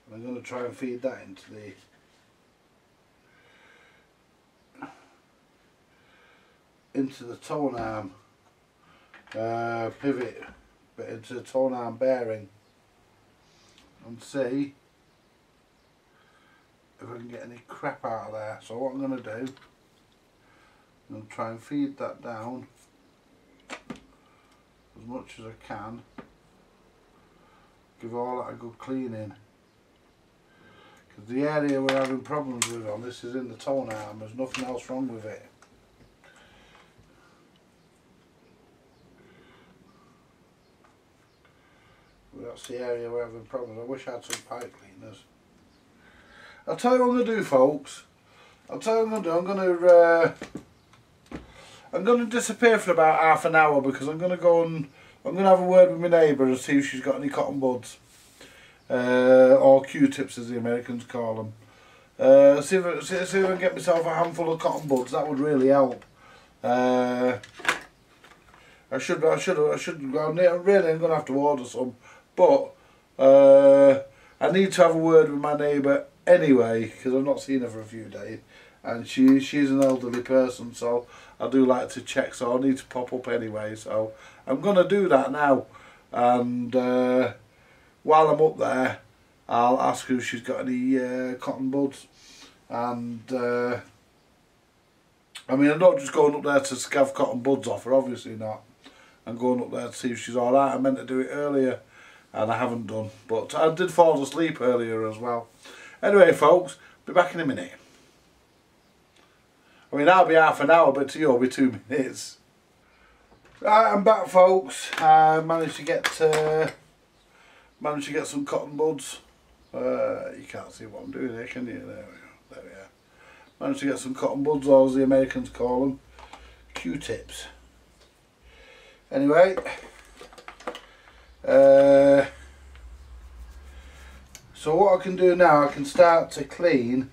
and I'm going to try and feed that into the tone arm pivot, but into the tone arm bearing, and see if I can get any crap out of there. So what I'm going to do, I'm going to try and feed that down as much as I can, give all that a good cleaning, because the area we're having problems with on this is in the tone arm. There's nothing else wrong with it. But that's the area we're having problems. I wish I had some pipe cleaners. I'll tell you what I'm going to do, folks. I'll tell you what I'm going to do. I'm going to disappear for about half an hour, because I'm going to go and I'm going to have a word with my neighbour and see if she's got any cotton buds, or Q-tips as the Americans call them. See if I can get myself a handful of cotton buds. That would really help. I should. I'm going to have to order some, but I need to have a word with my neighbour anyway, because I've not seen her for a few days, and she's an elderly person, so I do like to check, so I need to pop up anyway. So I'm going to do that now, and while I'm up there I'll ask her if she's got any cotton buds. And I mean, I'm not just going up there to scav cotton buds off her, obviously not. I'm going up there to see if she's alright. I meant to do it earlier and I haven't done, but I did fall asleep earlier as well. Anyway, folks, be back in a minute. I mean, that'll be half an hour, but to you it'll be 2 minutes. Right, I'm back, folks. I managed to get some cotton buds. You can't see what I'm doing here, can you? There we go. There we are. Managed to get some cotton buds, or as the Americans call them, Q-tips. Anyway, so what I can do now, I can start to clean,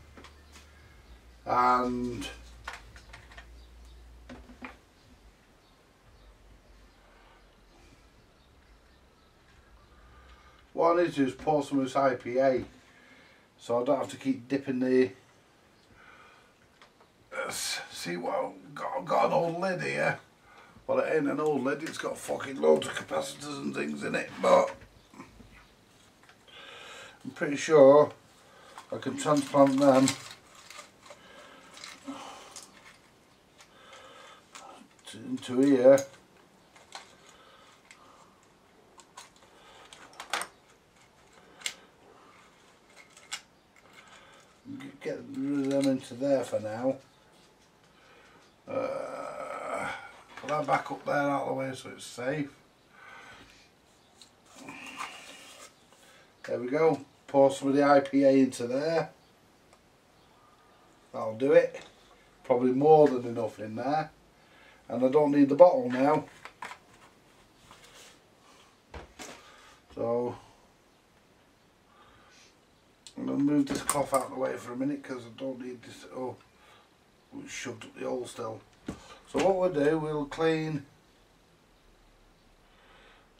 and what I need to do is pour some of this IPA, so I don't have to keep dipping the. See what I've got an old lid here. Well, it ain't an old lid, it's got fucking loads of capacitors and things in it, but I'm pretty sure I can transplant them into here. Get rid of them into there for now. Put that back up there out of the way so it's safe. There we go. Pour some of the IPA into there. That'll do it. Probably more than enough in there. And I don't need the bottle now. So I'm going to move this cloth out of the way for a minute because I don't need this. Oh, it's shoved up the hole still. So what we'll do, we'll clean.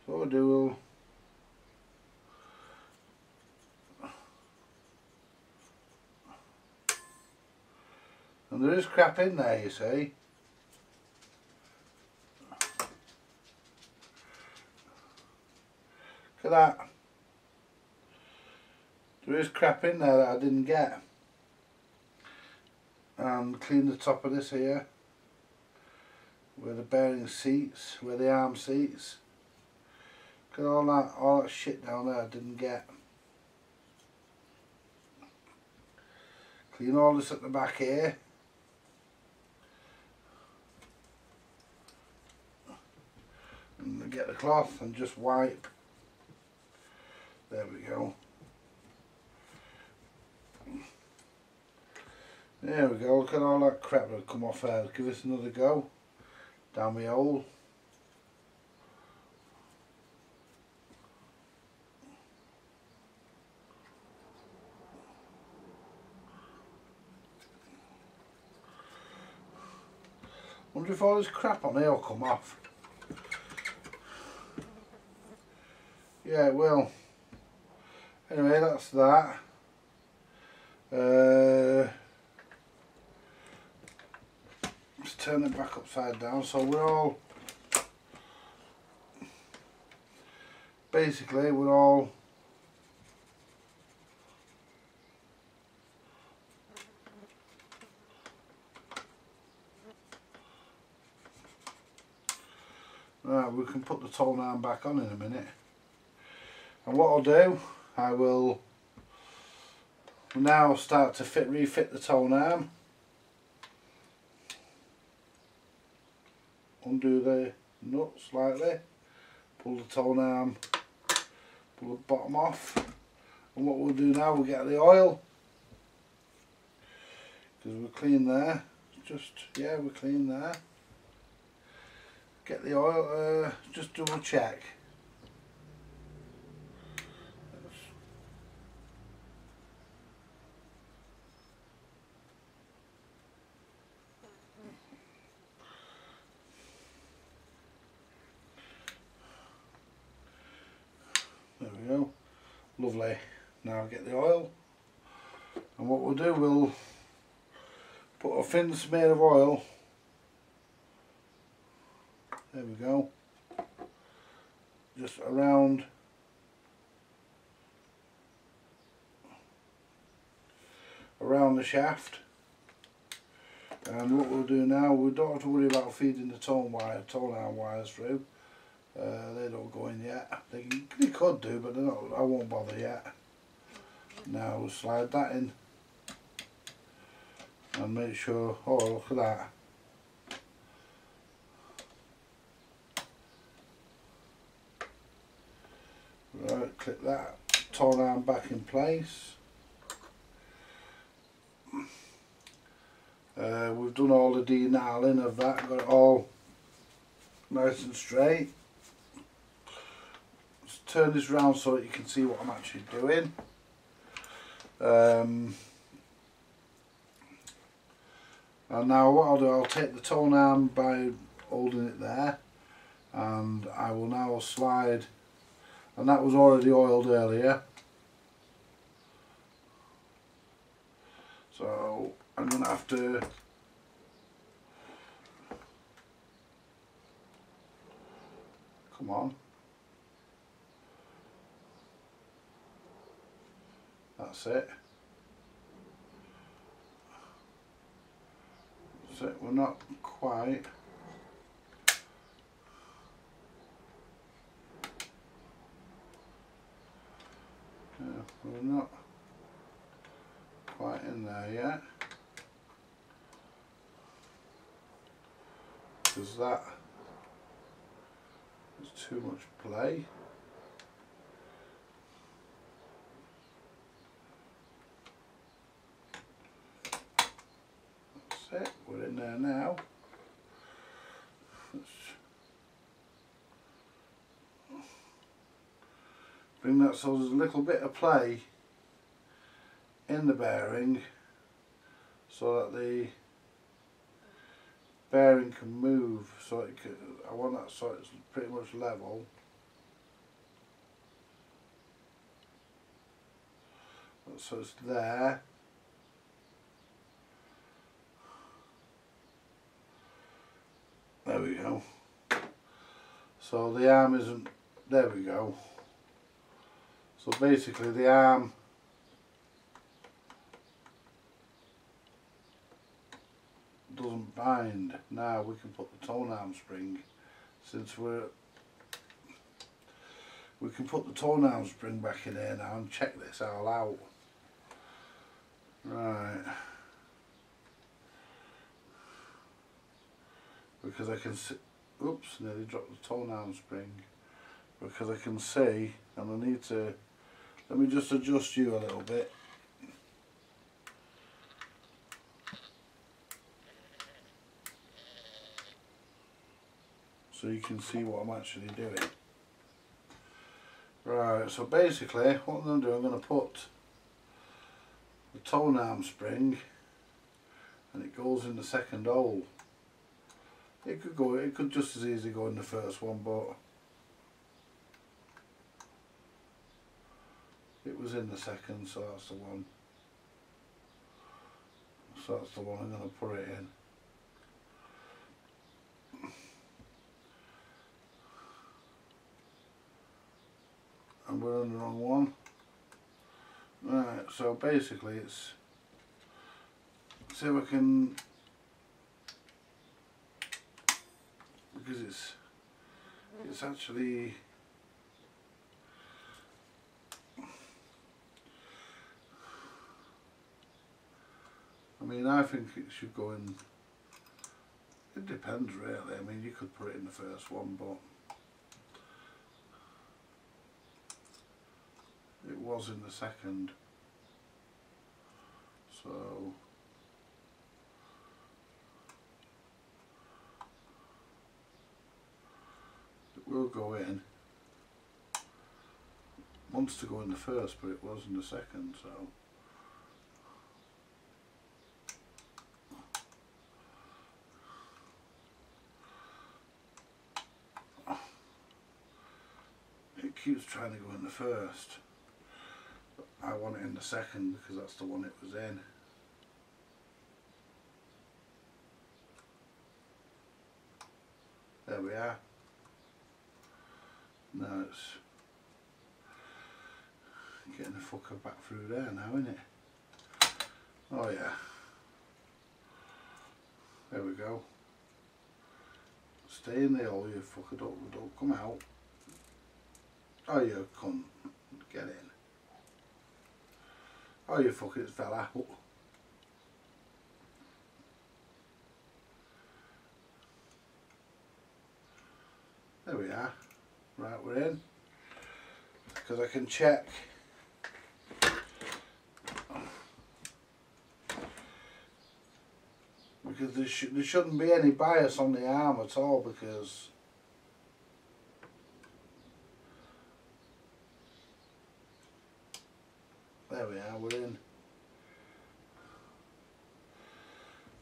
So what we'll do, we'll and there is crap in there, you see. Look at that. There is crap in there that I didn't get. And clean the top of this here, where the bearing seats, where the arm seats. Look at all that shit down there I didn't get. Clean all this at the back here. And get the cloth and just wipe. There we go. There we go, look at all that crap that come off there. Give this another go. Down the hole. Wonder if all this crap on here will come off. Yeah, it will. Anyway, that's that. Let's turn it back upside down so we're all, basically we're all right, we can put the tone arm back on in a minute. And what I'll do, I will now start to refit the tone arm. Undo the nut slightly, pull the tone arm, pull the bottom off, and what we'll do now, we'll get the oil, because we're clean there, yeah, we're clean there. Get the oil, just double check. There we go, lovely. Now get the oil, and what we'll do, we'll put a thin smear of oil, there we go, just around the shaft. And what we'll do now, we don't have to worry about feeding the tone arm wires through. They don't go in yet. They could do, but they're not, I won't bother yet. Now we'll slide that in and make sure, oh look at that. Right, clip that tone arm back in place. We've done all the denailing of that, got it all nice and straight. Let's turn this round so that you can see what I'm actually doing. And now what I'll do, I'll take the tone arm by holding it there, and I will now slide, and that was already oiled earlier, so I'm going to have to come on, that's it. So we're not quite, We're not quite in there yet, because that is too much play. That's it, we're in there now. Let's bring that so there's a little bit of play in the bearing, so that the bearing can move. So it can, I want that so it's pretty much level. So it's there. There we go. So the arm isn't, there we go. So basically the arm doesn't bind. Now we can put the tone arm spring, since we can put the tone arm spring back in here now and check this all out. Right. Because I can see, oops, nearly dropped the tone arm spring. Because I can see, and I need to, let me just adjust you a little bit. So you can see what I'm actually doing. Right, so basically what I'm going to do, I'm going to put the tone arm spring, and it goes in the second hole. It could just as easily go in the first one, but it was in the second, so that's the one. So that's the one I'm going to put it in. And we're on the wrong one. Right, so basically it's, see if I can, because it's actually, I mean, I think it should go in, it depends really. I mean, you could put it in the first one, but it was in the second, so it will go in. It wants to go in the first, but it was in the second, so it keeps trying to go in the first. I want it in the second because that's the one it was in. There we are. Now it's getting the fucker back through there now, isn't it? Oh yeah. There we go. Stay in the hole, you fucker, don't come out. Oh, you cunt. Get in. Oh, you fucking fell out. There we are. Right, we're in. Because I can check. Because there shouldn't be any bias on the arm at all, because there we are, we're in.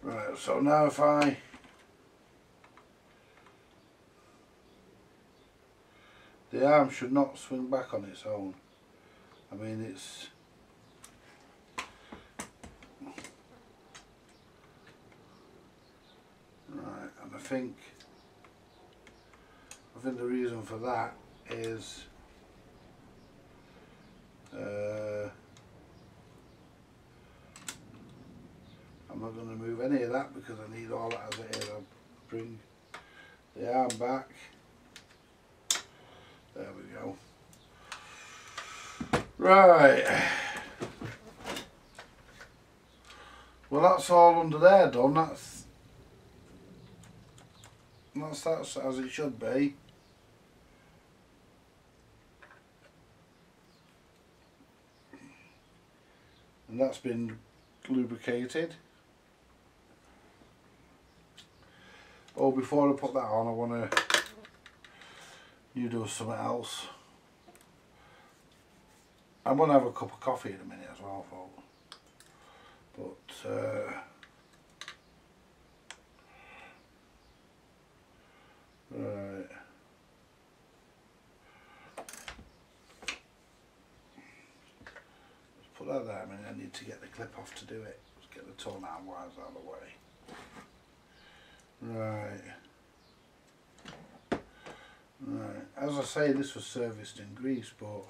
Right, so now if the arm should not swing back on its own. I mean, it's right, and I think the reason for that is I'm not going to move any of that because I need all that as it is. I'll bring the arm back. There we go. Right. Well, that's all under there done. That's as it should be. And that's been lubricated. Oh, before I put that on, I want to do something else. I'm going to have a cup of coffee in a minute as well, folks. But right. Let's put that there a minute. I need to get the clip off to do it. Let's get the torn arm wires out of the way. Right. Right. As I say, this was serviced in Greece, but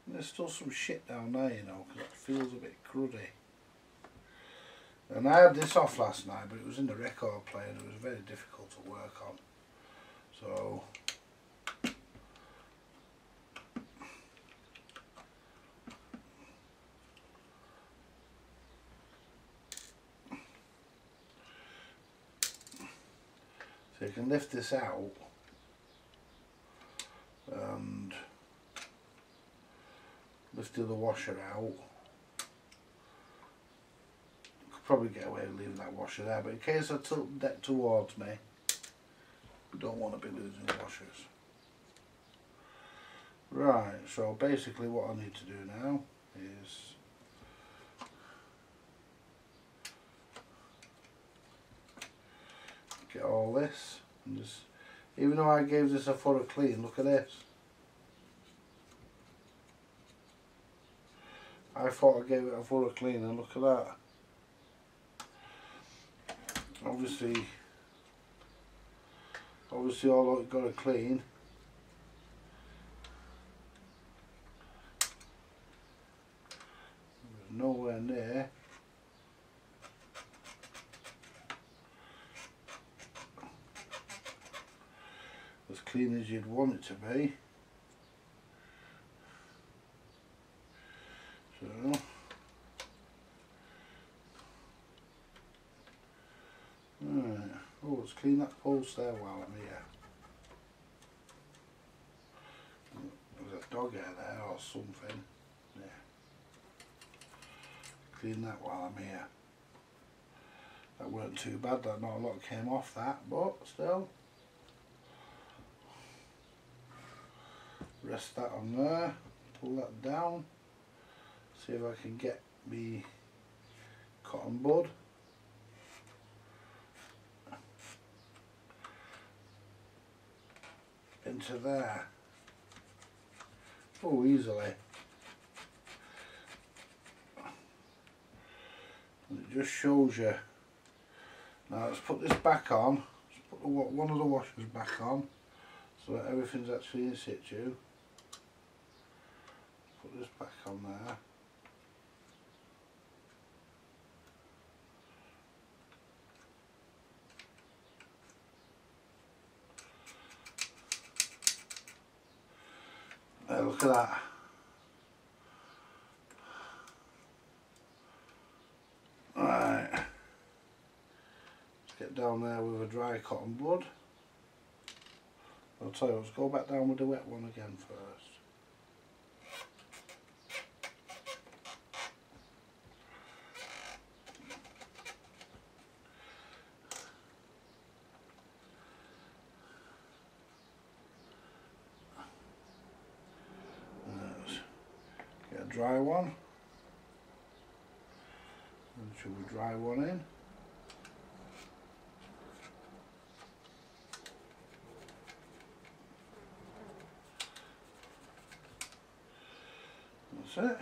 there's still some shit down there, you know, because it feels a bit cruddy. And I had this off last night, but it was in the record player and it was very difficult to work on. So you can lift this out and lift the other washer out. Could probably get away with leaving that washer there, but in case I tilt the deck towards me, we don't want to be losing washers. Right, so basically what I need to do now is get all this and just, even though I gave this a thorough clean, look at this. I thought I gave it a thorough clean and look at that. Obviously all I've got to clean nowhere near as clean as you'd want it to be. So right. Oh, let's clean that post there while I'm here. There's a dog hair there or something. Yeah. Clean that while I'm here. That weren't too bad, that not a lot came off that, but still. Rest that on there, pull that down, see if I can get me cotton bud. Into there. Oh, easily. And it just shows you. Now let's put this back on. Let's put one of the washers back on so that everything's actually in situ. Put this back on there. There, look at that. Right. Let's get down there with a dry cotton bud. I'll tell you, let's go back down with the wet one again first. Get a dry one. And should we dry one in? That's it.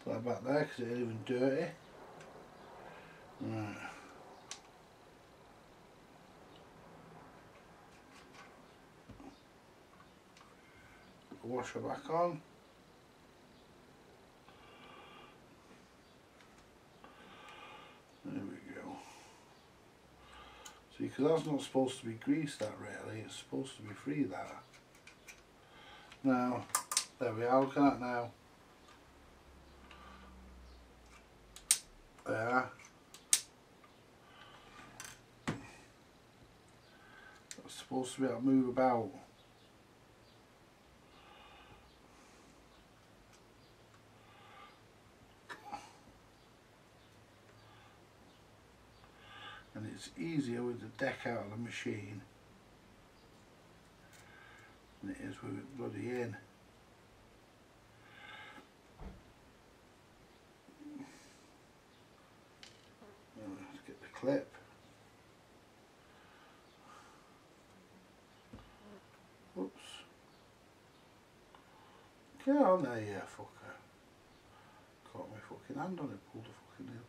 Put that back there because it ain't even dirty. Right. Put the washer back on. There we go. See, because that's not supposed to be greased, that really, it's supposed to be free, that. Now, there we are, look at that now. There. That's supposed to be able to move about. And it's easier with the deck out of the machine than it is with it bloody in. Let's get the clip. Oops. Get on there, you fucker. Caught my fucking hand on it,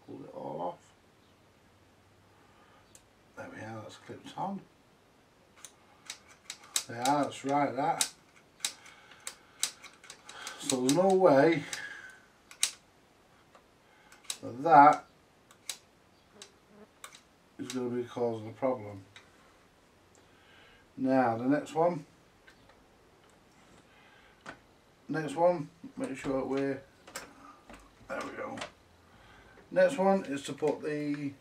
pulled it all off. There we are, that's clipped on. There, that's right, that. So there's no way that is going to be causing a problem. Now the next one, make sure we're, there we go. Next one is to put the,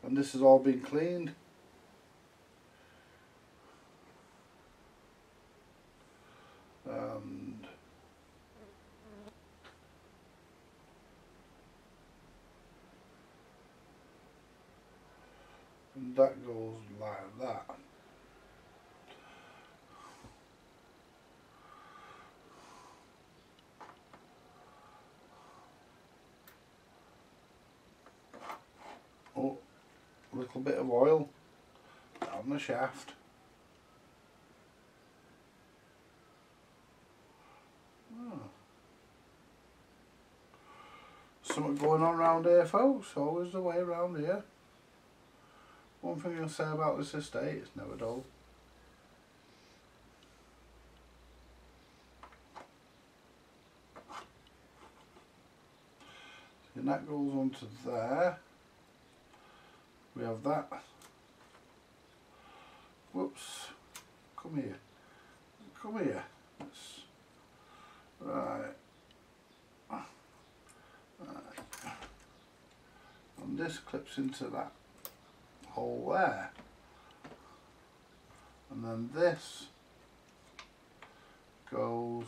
and this has all been cleaned. And that goes like that. Oh, a little bit of oil on the shaft. Oh. Something going on around here, folks. Always the way around here. One thing I'll say about this estate, it's never dull. And that goes on to there. We have that. Whoops. Come here. Come here. Right. And this clips into that hole there. And then this goes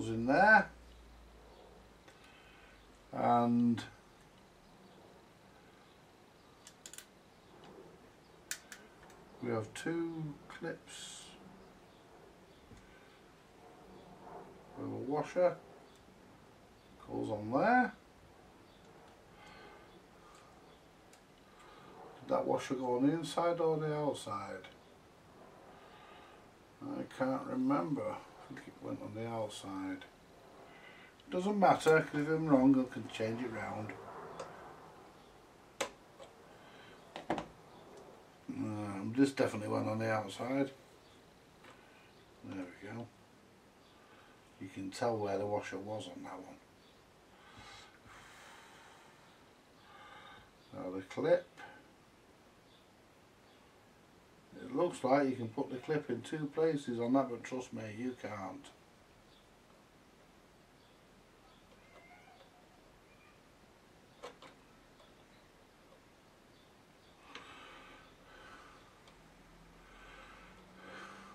in there, and we have two clips with a washer, goes on there. Did that washer go on the inside or the outside? I can't remember. I think it went on the outside. Doesn't matter, because if I'm wrong I can change it round. This definitely went on the outside. There we go. You can tell where the washer was on that one. Now the clip. It looks like you can put the clip in two places on that, but trust me, you can't.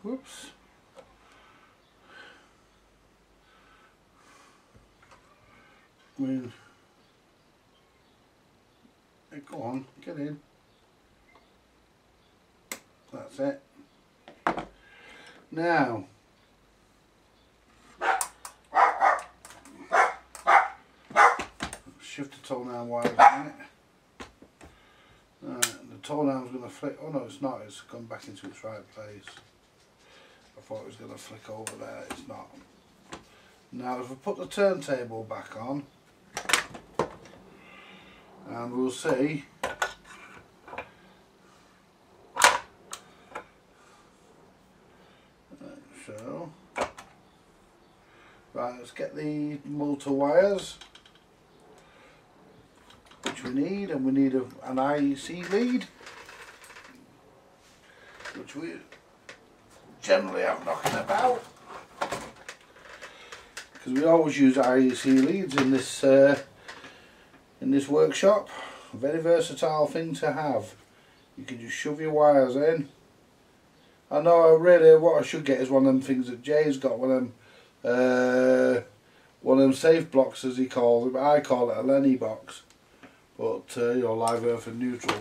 Whoops. I mean, hey, go on, get in. That's it. Now, shift the toenail wide a minute. The toenail's going to flick. Oh no, it's not. It's gone back into its right place. I thought it was going to flick over there. It's not. Now, if we put the turntable back on, and we'll see let's get the motor wires, which we need, and we need an IEC lead, which we generally have knocking about, because we always use IEC leads in this workshop. A very versatile thing to have. You can just shove your wires in. I know really what I should get is one of them things that Jay's got, one of them safe blocks as he calls it, but I call it a Lenny box. But you know, live earth and neutral.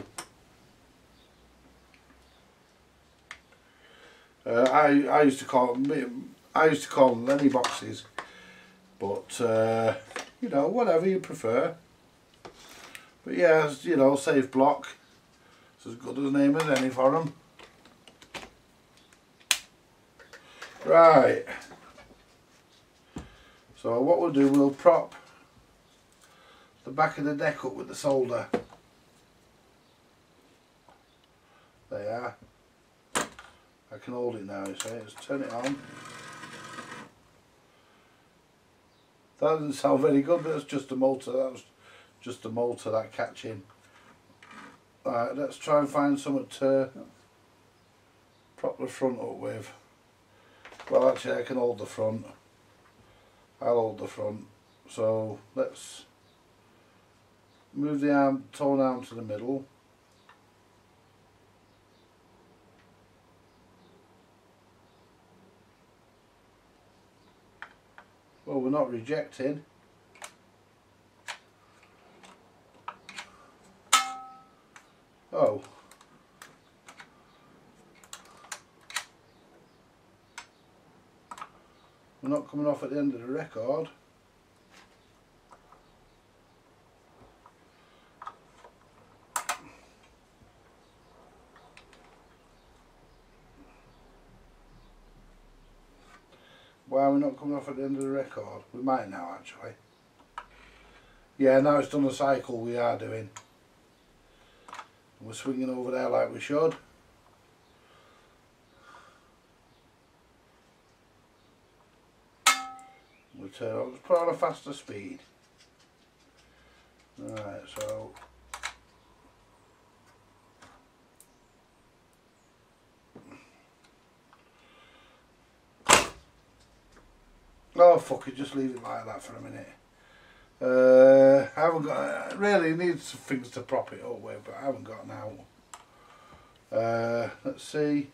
I used to call them Lenny boxes, but you know, whatever you prefer. But yeah, you know, safe block. It's as good a name as any for them. Right. So what we'll do, we'll prop the back of the deck up with the solder. There you are. I can hold it now, you see. Let's turn it on. That doesn't sound very good, but it's just a motor. That was just a motor, that catching. Right, let's try and find something to prop the front up with. Well, actually I can hold the front. I'll hold the front. So let's move the tone arm to the middle. Well, we're not rejecting. Oh. We're not coming off at the end of the record. Why are we not coming off at the end of the record? We might now, actually. Yeah, now it's done the cycle we are doing. We're swinging over there like we should. We'll turn on, let's put on a faster speed. Right, so oh fuck it, just leave it like that for a minute. I haven't got, really needs some things to prop it up with, but I haven't got now. Let's see.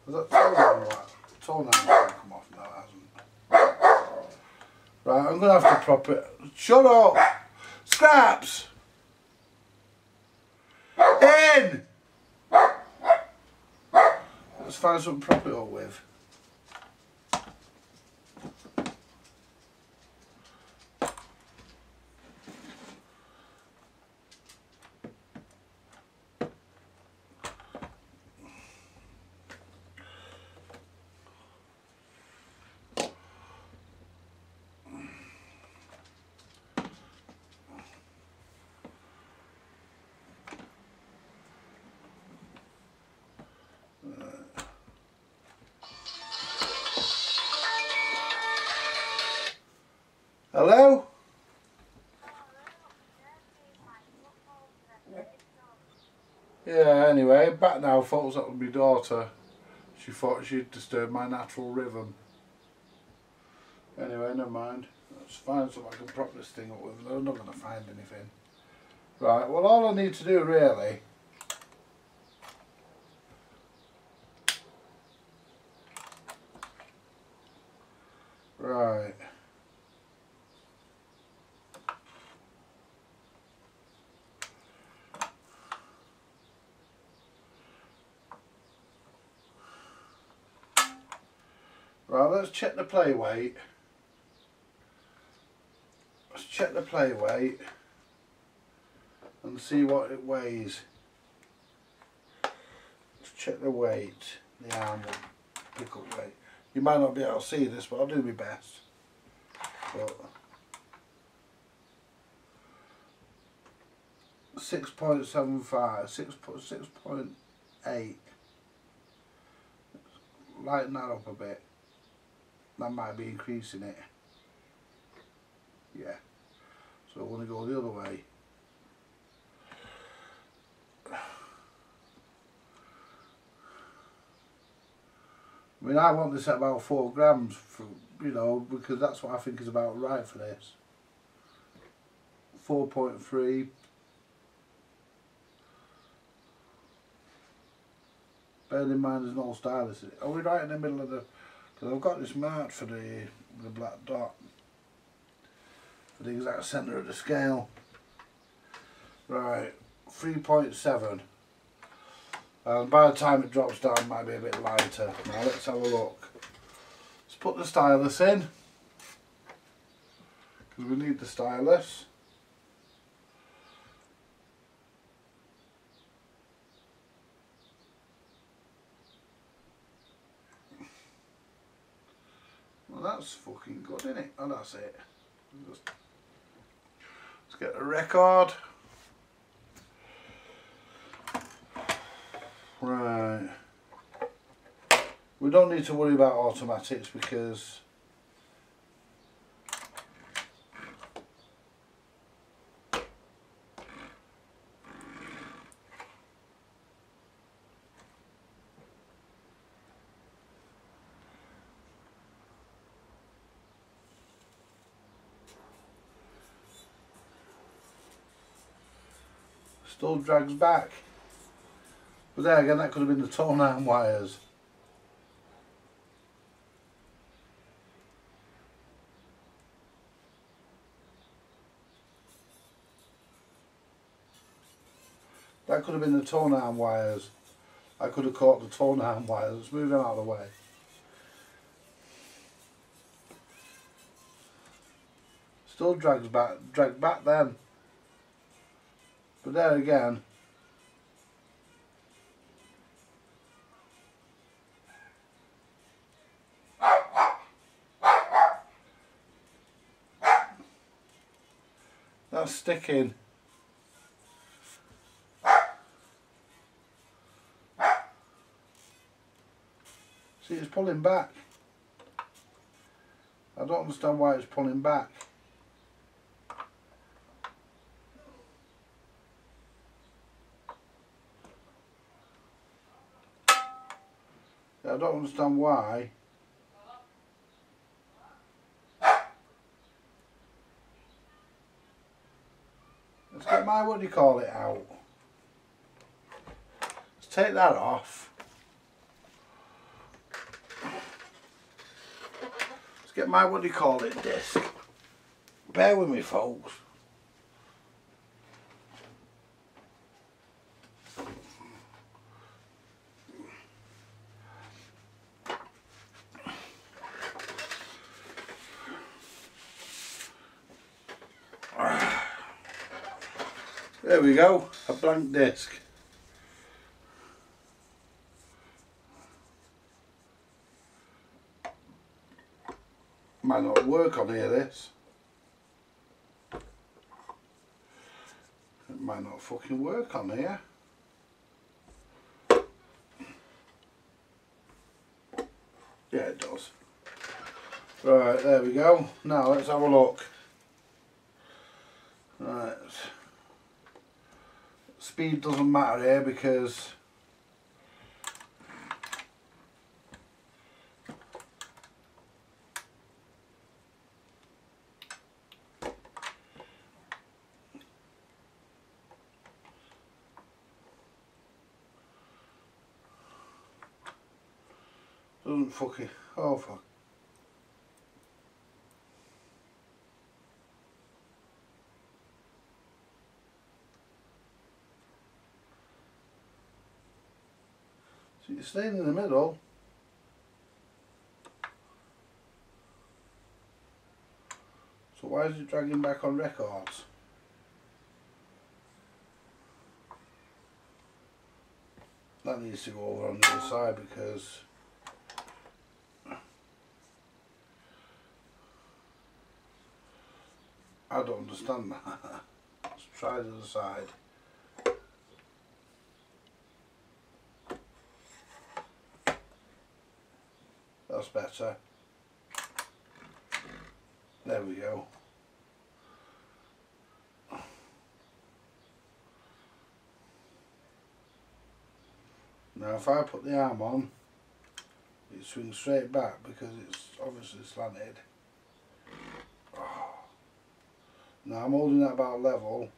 Has that tone arm come off? No, it hasn't. Right, I'm going to have to prop it. Shut up! Scraps! In! Let's find something to prop it up with. Hello? Yeah, anyway, back now, folks, that was my daughter. She thought she'd disturb my natural rhythm. Anyway, never mind. Let's find something I can prop this thing up with. I'm not going to find anything. Right, well all I need to do really right. Right, let's check the play weight. Let's check the play weight and see what it weighs. Let's check the weight. The arm will pick up weight. You might not be able to see this, but I'll do my best. But 6.75, 6.8. Lighten that up a bit. That might be increasing it. Yeah. So I want to go the other way. I mean, I want this at about 4 grams, for, you know, because that's what I think is about right for this. 4.3. Bearing in mind there's no stylus. Are we right in the middle of the... Because I've got this marked for the black dot. For the exact centre of the scale. Right, 3.7. And by the time it drops down it might be a bit lighter. Now let's have a look. Let's put the stylus in. Because we need the stylus. Well, that's fucking good, isn't it? Oh, that's it. Let's get a record. Right. We don't need to worry about automatics because still drags back. But there again, that could have been the tone arm wires. That could have been the tone arm wires. I could have caught the tone arm wires. Let's move them out of the way. Still drags back then. But there again, that's sticking. See, it's pulling back. I don't understand why it's pulling back. I don't understand why. Let's get my, what do you call it, out. Let's take that off. Let's get my, what do you call it, disc. Bear with me, folks. There we go, a blank disc. Might not work on here, this. It might not fucking work on here. Yeah, it does. Right, there we go. Now let's have a look. Right. Speed doesn't matter here because doesn't fucking, oh fuck. So you're staying in the middle. So why is it dragging back on records? That needs to go over on the other side because I don't understand that. Let's try the other side. That's better. There we go. Now if I put the arm on, it swings straight back because it's obviously slanted. Now I'm holding that about level.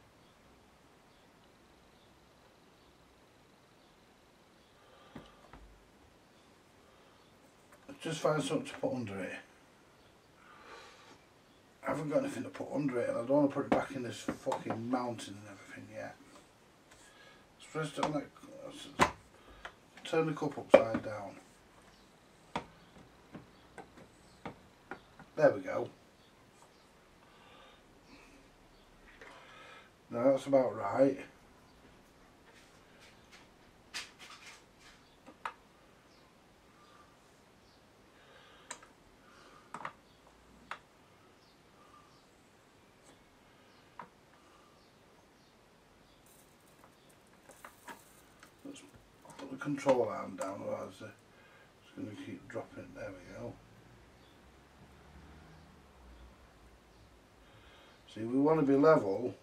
Just find something to put under it. I haven't got anything to put under it, and I don't want to put it back in this fucking mountain and everything yet. Press it on that. Turn the cup upside down. There we go. Now that's about right. Let's put the control arm down, otherwise it's going to keep dropping. There we go. See, we want to be level.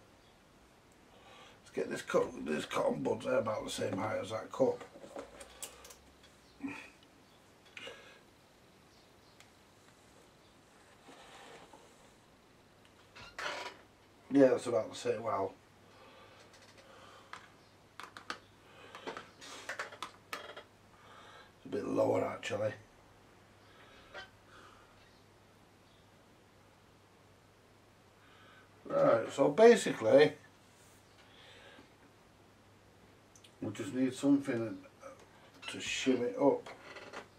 Let's get this cotton buds there about the same height as that cup. Yeah, that's about the same. Well, it's a bit lower actually. Right, so basically we just need something to shim it up.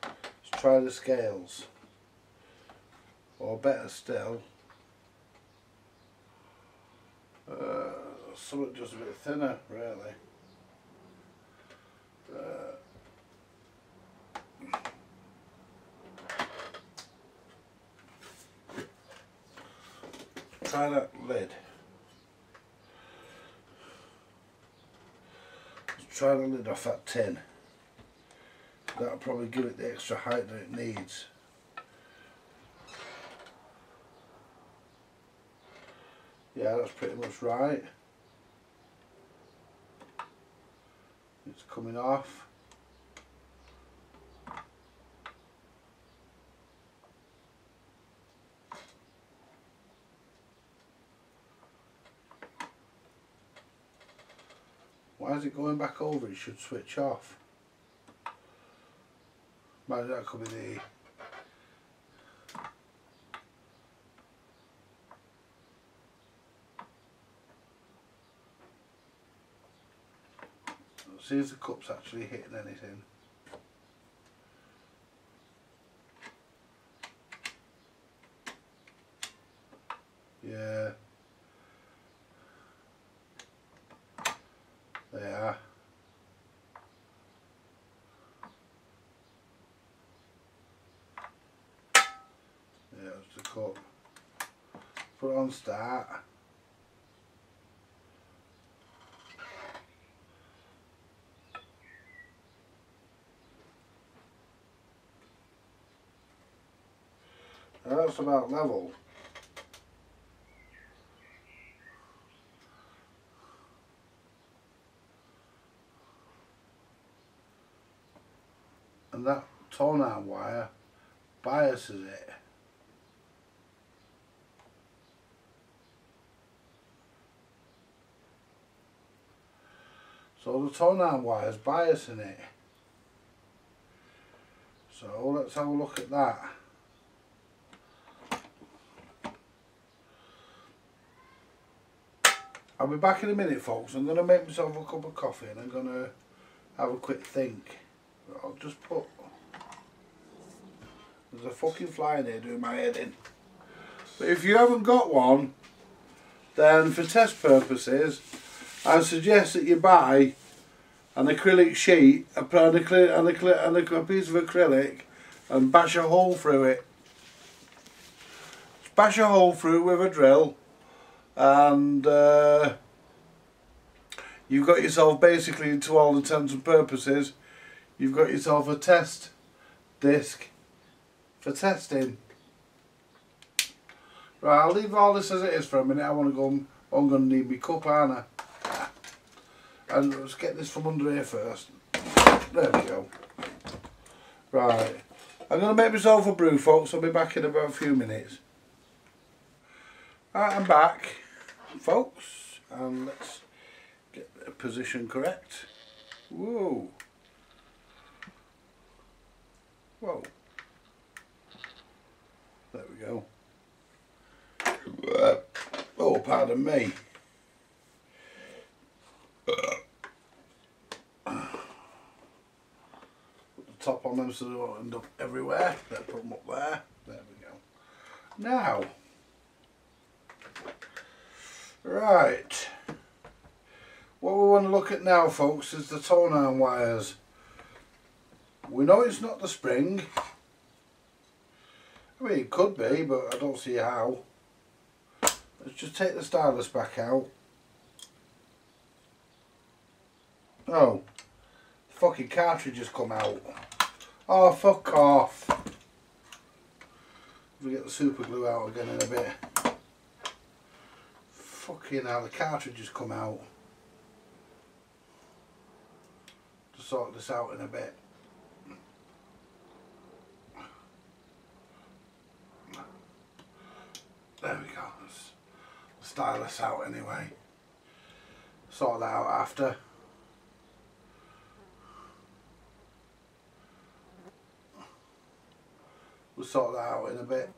Let's try the scales, or better still, something just a bit thinner really. Try that lid. Let's try the lid off that tin. That'll probably give it the extra height that it needs. Yeah, that's pretty much right. It's coming off. Why is it going back over? It should switch off. Maybe that could be the... Let's see if the cup's actually hitting anything. Yeah. They are. Yeah, it's the cup. Put it on start. Now that's about level. And that tone arm wire biases it. So the tone arm wire is biasing it. So let's have a look at that. I'll be back in a minute, folks. I'm going to make myself a cup of coffee and I'm going to have a quick think. I'll just put... There's a fucking fly in here doing my head in. But if you haven't got one, then for test purposes, I suggest that you buy an acrylic sheet, a piece of acrylic, and bash a hole through it. Just bash a hole through it with a drill, and you've got yourself, basically, to all intents and purposes, you've got yourself a test disc for testing. Right, I'll leave all this as it is for a minute. I want to go. I'm going to need my cup, aren't I? And let's get this from under here first. There we go. Right, I'm going to make myself a brew, folks. I'll be back in about a few minutes. Right, I'm back, folks, and let's get the position correct. Whoa. Whoa. There we go. Oh, pardon me. Put the top on them so they don't end up everywhere. Let's put them up there. There we go. Now, right. What we want to look at now, folks, is the tone arm wires. We know it's not the spring. I mean, it could be, but I don't see how. Let's just take the stylus back out. Oh, the fucking cartridge has come out. Oh, fuck off. We'll get the super glue out again in a bit. Fucking hell, the cartridge has come out. To sort this out in a bit. There we go. Let's stylus out anyway. Sort that out after. We'll sort that out in a bit.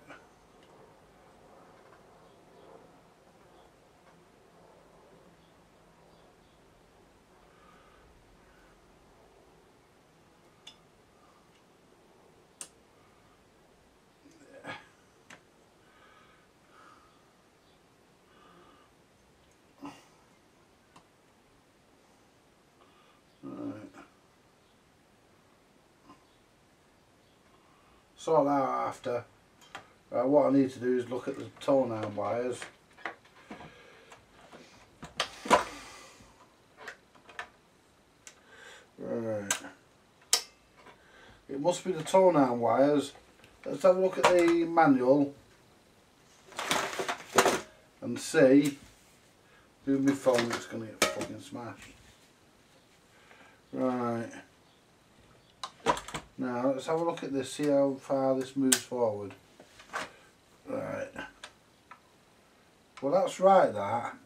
Sort that out after. What I need to do is look at the tone arm wires. Right. It must be the tone arm wires. Let's have a look at the manual and see. Move my phone, it's going to get fucking smashed. Right. Now let's have a look at this, see how far this moves forward. Right. Well, that's right, that.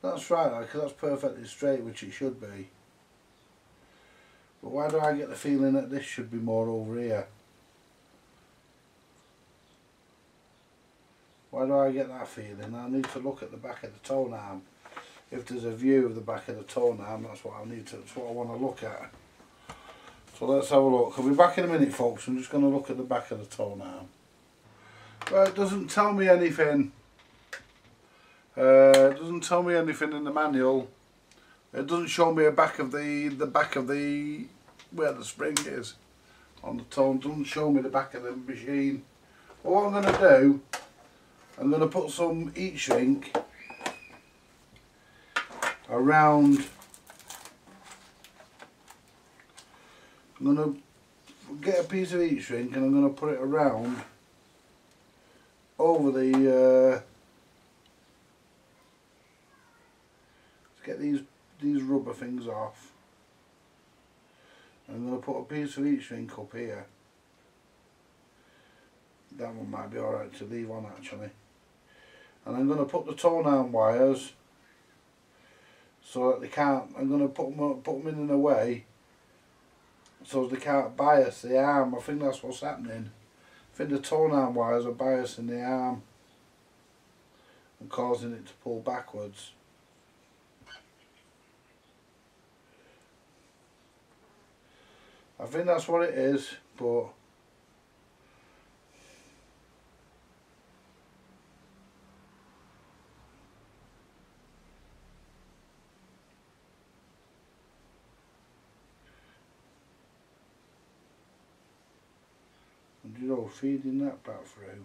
That's right, that, because that's perfectly straight, which it should be. But why do I get the feeling that this should be more over here? Why do I get that feeling? I need to look at the back of the tone arm. If there's a view of the back of the tone arm, that's what I need to. That's what I want to look at. So let's have a look. I'll be back in a minute, folks. I'm just going to look at the back of the tone arm. Well, it doesn't tell me anything. It doesn't tell me anything in the manual. It doesn't show me a back of the back of the where the spring is on the tone. It doesn't show me the back of the machine. But what I'm going to do, I'm going to put some heat shrink around. I'm going to get a piece of heat shrink and I'm going to put it around over the let's get these rubber things off. I'm going to put a piece of heat shrink up here. That one might be alright to leave on, actually. And I'm going to put the tone arm wires so that they can't, I'm going to put them in a way so they can't bias the arm. I think that's what's happening. I think the tone arm wires are biasing the arm and causing it to pull backwards. I think that's what it is, but and you know, feeding that back through.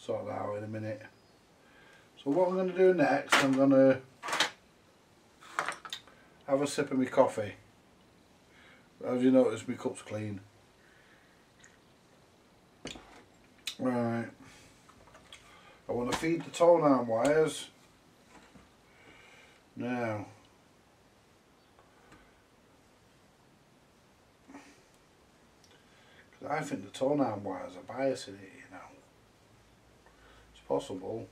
sort that out in a minute. So what I'm going to do next, I'm going to have a sip of my coffee. As you notice, my cup's clean. Right, I want to feed the tone arm wires now. Because I think the tone arm wires are biasing it, you know. It's possible,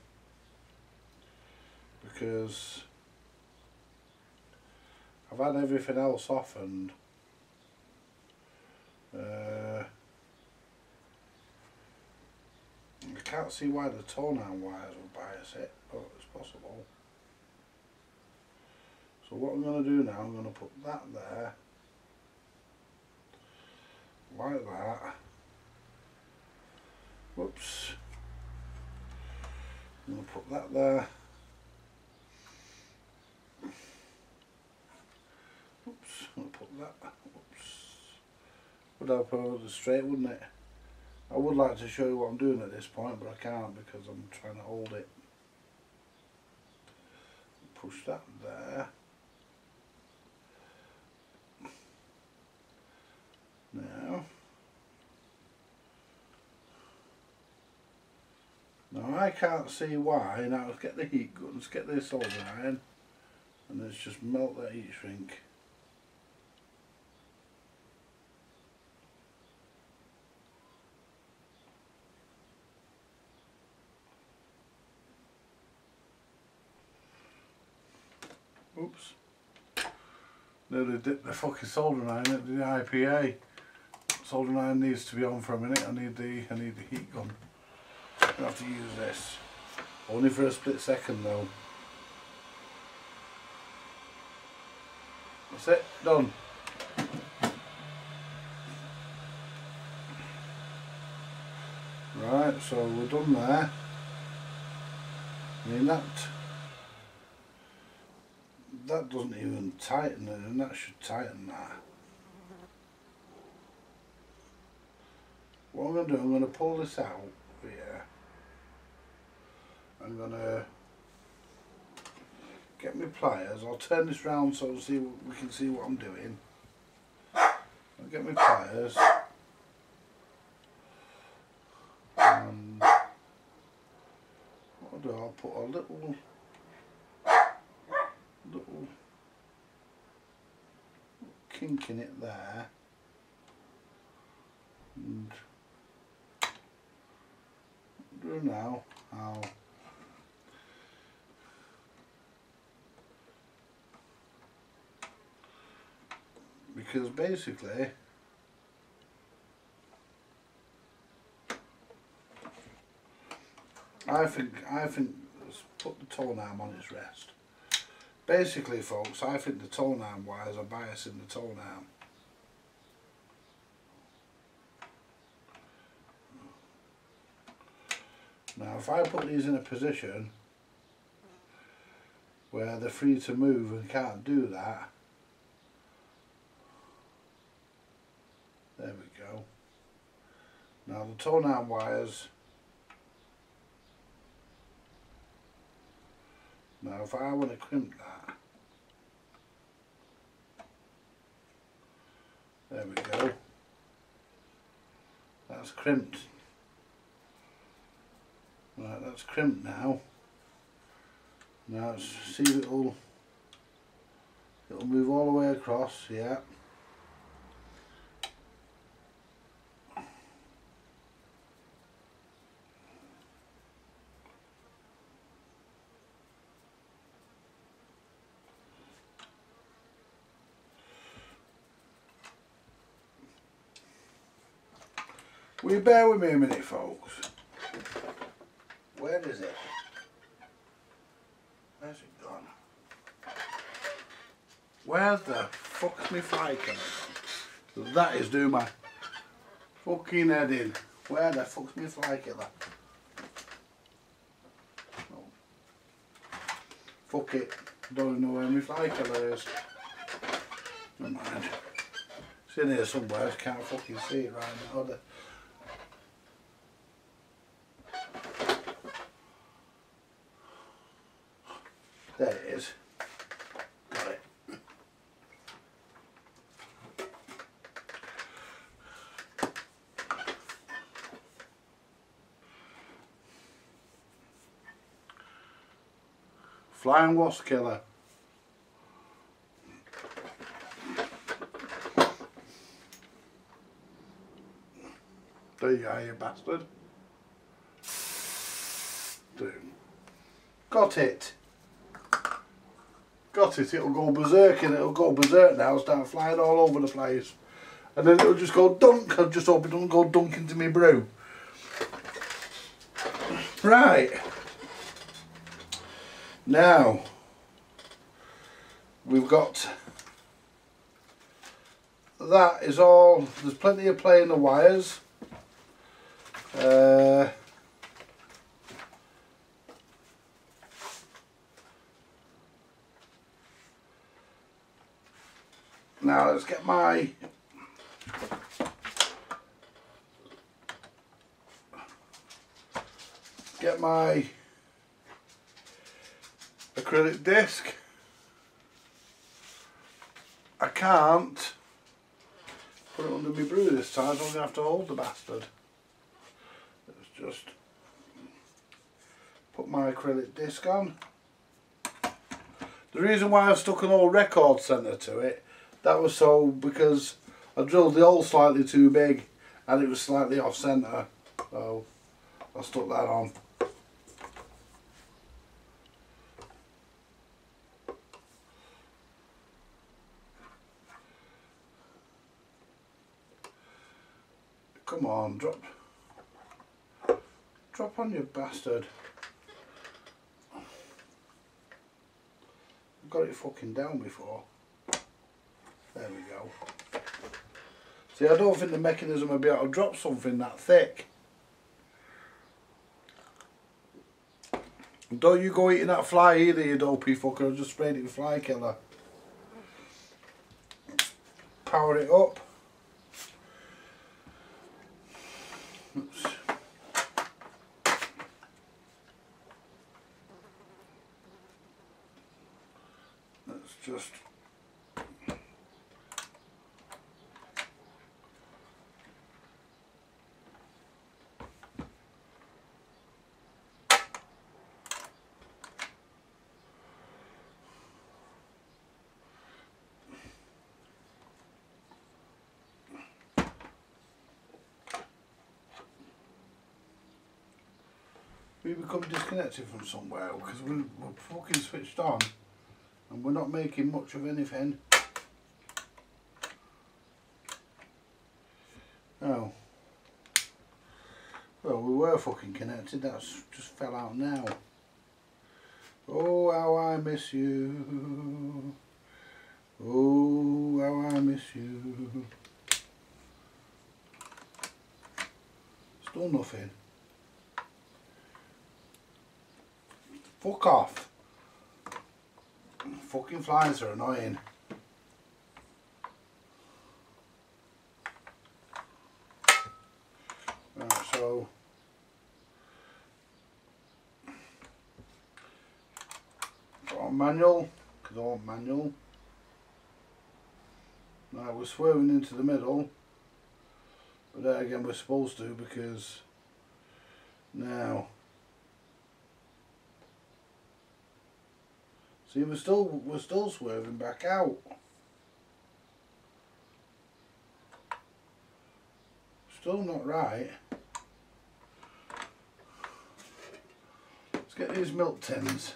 because I've had everything else off and I can't see why the tone arm wires will bias it, but it's possible. So what I'm going to do now, I'm going to put that there, like that. Whoops. I'm going to put that there. Oops, I'm going to put that. Oops. Would have put it straight, wouldn't it? I would like to show you what I'm doing at this point, but I can't because I'm trying to hold it. Push that there. Now I can't see why. Now let's get the heat gun, let's get this soldering iron, and let's just melt that heat shrink. Oops. Nearly dipped the fucking soldering iron at the IPA. Soldering iron needs to be on for a minute. I need the heat gun. I'm gonna have to use this. Only for a split second though. That's it, done. Right, so we're done there. I mean that doesn't even tighten it, and that should tighten that. What I'm going to do, I'm going to pull this out here. I'm going to get my pliers. I'll turn this round so we can see what I'm doing. I'll get my pliers. And what I'll do, I'll put a little kink in it there, and what I'll do now, because basically I think let's put the tone arm on its rest. Basically folks, I think the tone arm wires are biasing the tone arm. Now if I put these in a position where they're free to move and can't do that, there we go. Now the tone arm wires, now if I want to crimp that, there we go, that's crimped. Right, that's crimped now. Now let's see if it'll move all the way across, yeah. Will you bear with me a minute folks? Where is it? Where's it gone? Where the fuck's my fly camera gone? That is doing my fucking head in. Where the fuck's my fly killer? Oh. Fuck it. Don't even know where my fly killer is. Never mind. It's in here somewhere, I can't fucking see it right now. flying wasp killer. There you are, you bastard. Got it. Got it. It'll go berserk and it'll go berserk now, start flying all over the place. And then it'll just go dunk. I just hope it doesn't go dunk into me brew. Right. Now, we've got, that is all. There's plenty of play in the wires. Now let's get my acrylic disc. I can't put it under my brew this time, so I'm going to have to hold the bastard. Let's just put my acrylic disc on. The reason why I've stuck an old record centre to it, that was so because I drilled the hole slightly too big and it was slightly off centre, so I stuck that on. Come on, drop on, you bastard. I've got it fucking down before. There we go. See, I don't think the mechanism will be able to drop something that thick. Don't you go eating that fly either, you dopey fucker. I just sprayed it with fly killer. Power it up. Oops. Let's just we become disconnected from somewhere because we're fucking switched on and we're not making much of anything. Oh. Well, we were fucking connected, that's just fell out now. Oh, how I miss you. Oh, how I miss you. Still nothing. Fuck off. Fucking flies are annoying. Right, so put on manual, because I want manual. Now we're swerving into the middle, but there again we're supposed to, because now see, we're still swerving back out. Still not right. Let's get these milk tins.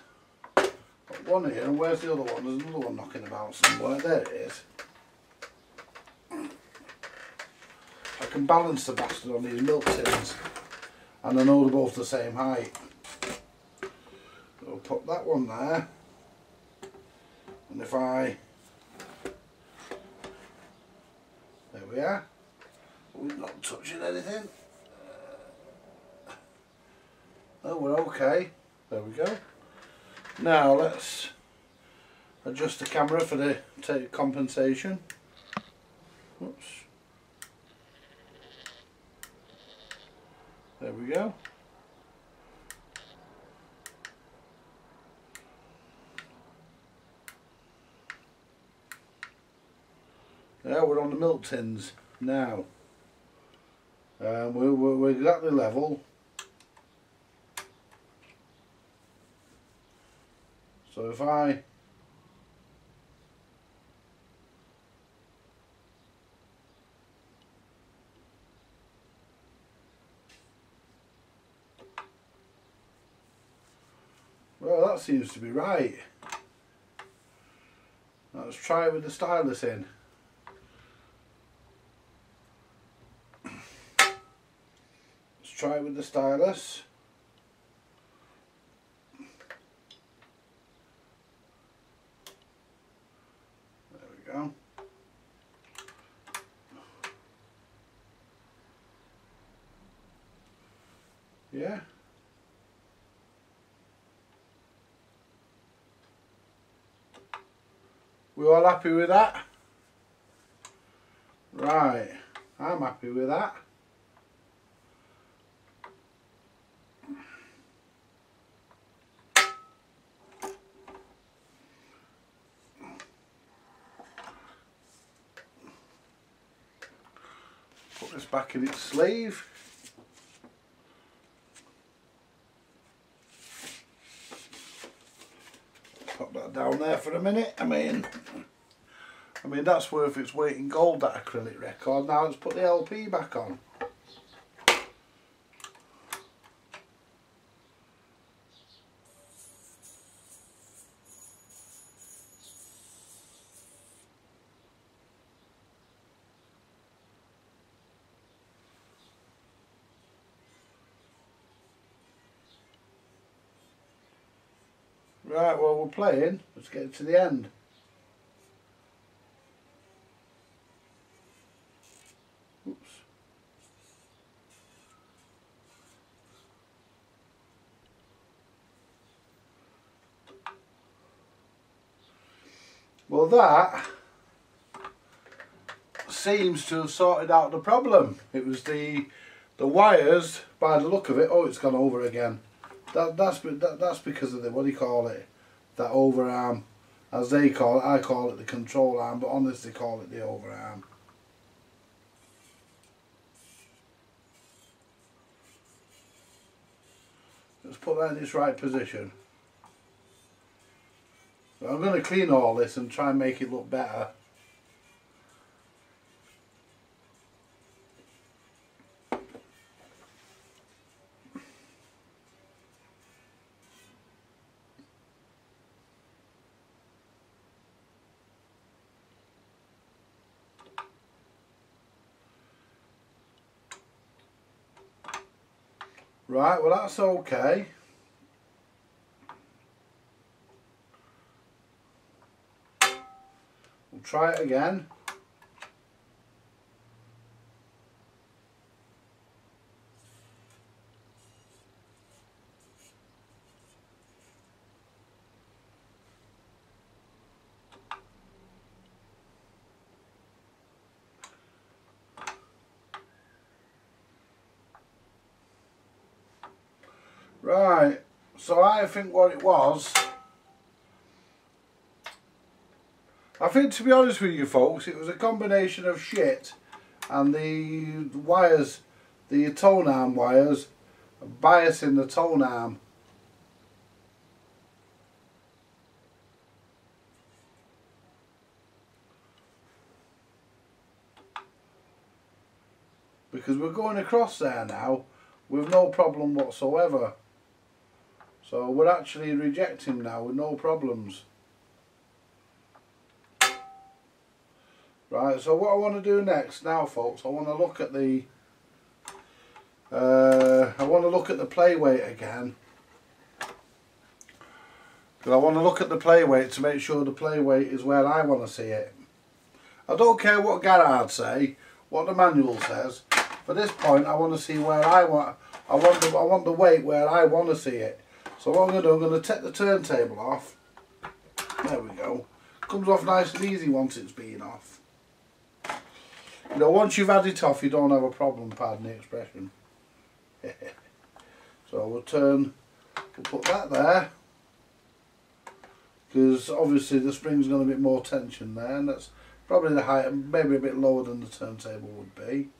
Got one here, and where's the other one? There's another one knocking about somewhere. There it is. I can balance the bastard on these milk tins, and I know they're both the same height. So I'll put that one there. And if I, there we are, we're not touching anything. Oh, we're okay. There we go. Now let's adjust the camera for the compensation. Oops. There we go. Yeah, we're on the milk tins now. We're exactly level. So if I well, that seems to be right. Now let's try it with the stylus in. Let's try it with the stylus. There we go. Yeah. We all happy with that? Right, I'm happy with that. Put this back in its sleeve. Pop that down there for a minute. I mean that's worth its weight in gold, that acrylic record. Now let's put the LP back on. Right, well, we're playing. Let's get to the end. Oops. Well, that seems to have sorted out the problem. It was the wires, by the look of it. Oh, it's gone over again. That's because of the, what do you call it? That overarm, as they call it. I call it the control arm, but honestly call it the overarm. Let's put that in its right position. So I'm going to clean all this and try and make it look better. Right, well that's okay. We'll try it again. Right, so I think what it was, I think, to be honest with you folks, it was a combination of shit and the wires, the tone arm wires, biasing the tone arm. Because we're going across there now with no problem whatsoever. So we're actually rejecting now with no problems. Right, so what I want to do next now, folks, I want to look at the play weight again. Because I want to look at the play weight to make sure the play weight is where I want to see it. I don't care what Garrard say, what the manual says. For this point, I want to see where I want the weight where I want to see it. So what I'm going to do, I'm going to take the turntable off. There we go. Comes off nice and easy once it's been off. You know, once you've had it off, you don't have a problem, pardon the expression. So we'll put that there. Because obviously the spring's got a bit more tension there, and that's probably the height, maybe a bit lower than the turntable would be.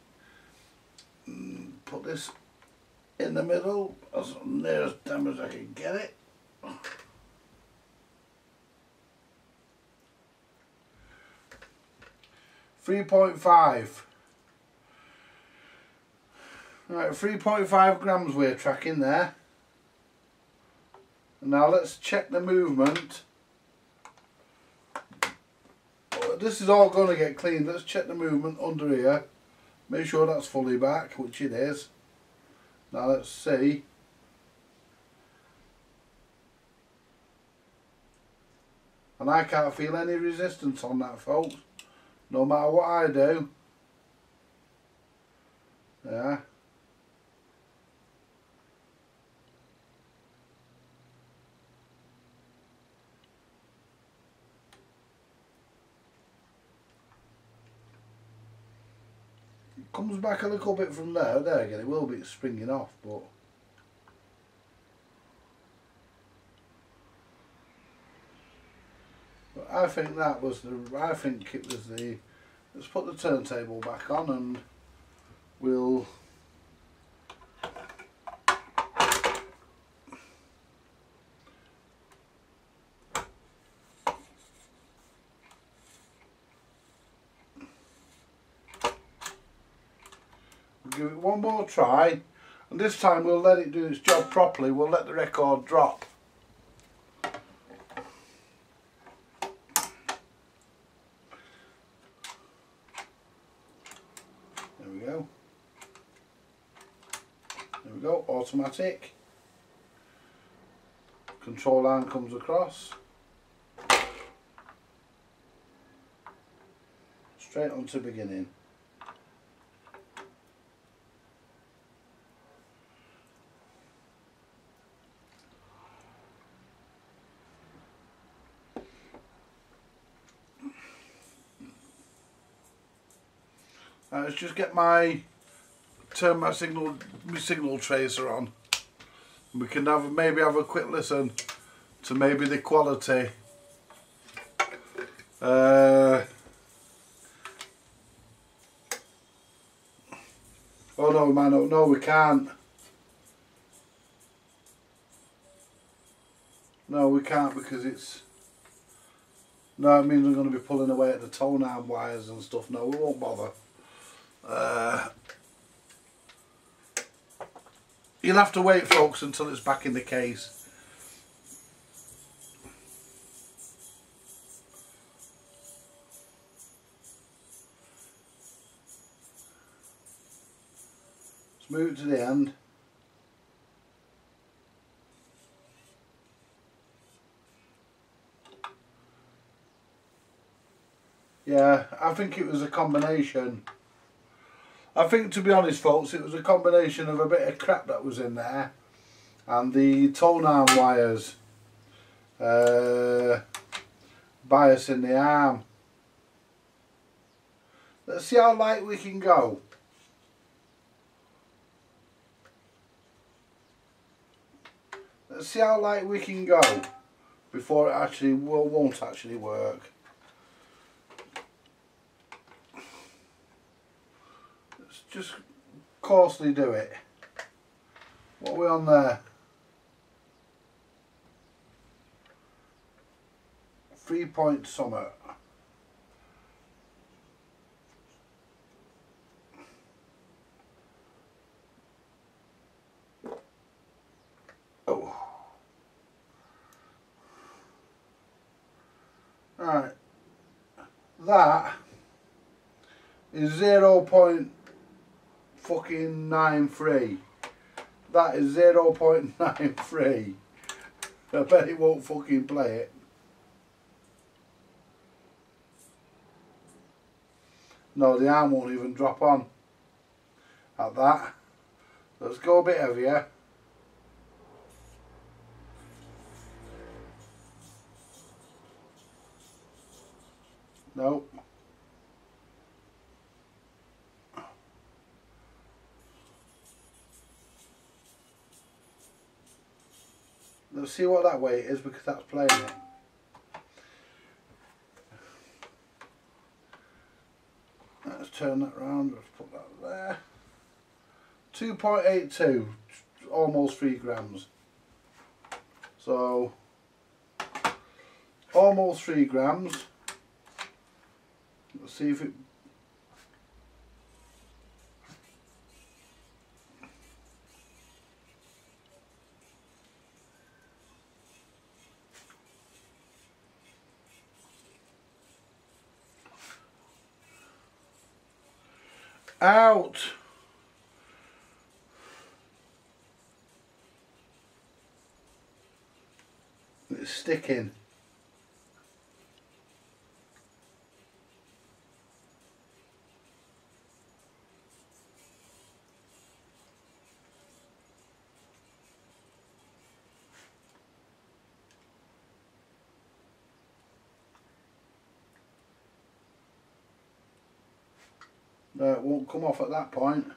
Put this in the middle, as near as damn as I can get it. 3.5. Right, 3.5 grams we're tracking there. Now let's check the movement. This is all going to get cleaned. Let's check the movement under here. Make sure that's fully back, which it is. Now let's see. And I can't feel any resistance on that, folks. No matter what I do. Yeah. It comes back a little bit from there. There again, it will be springing off, but I think that was the. I think it was the. Let's put the turntable back on and we'll. Give it one more try, and this time we'll let it do its job properly. We'll let the record drop. There we go. There we go, automatic. Control arm comes across. Straight on to beginning. Let's just get turn my signal tracer on. We can maybe have a quick listen to maybe the quality. Oh no, man, no, we can't. No, we can't because it's. No, it means I'm going to be pulling away at the tone arm wires and stuff. No, we won't bother. You'll have to wait, folks, until it's back in the case. Let's move it to the end. Yeah, I think it was a combination. I think, to be honest, folks, it was a combination of a bit of crap that was in there and the tone arm wires biasing the arm. Let's see how light we can go. Let's see how light we can go before it actually won't actually work. Just coarsely do it. What are we on there? 3 point summit. Oh. Right. That is 0.93. That is 0.93. I bet it won't fucking play it. No, the arm won't even drop on at that. Let's go a bit heavier. Nope. Let's see what that weight is because that's playing it. Let's turn that round, let's put that there. 2.82, almost 3 grams. So, almost 3 grams. Let's see if it Out! It's sticking. No, it won't come off at that point.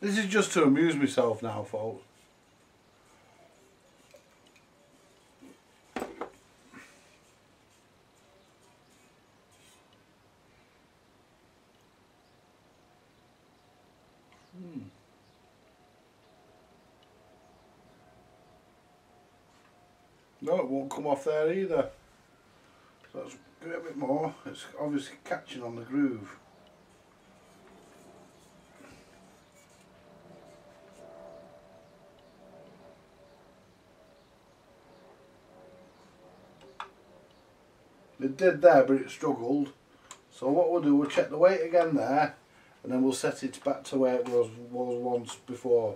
This is just to amuse myself now, folks. No, it won't come off there either. So let's give it a bit more. It's obviously catching on the groove. It did there, but it struggled. So what we'll do, we'll check the weight again there, and then we'll set it back to where it was once before.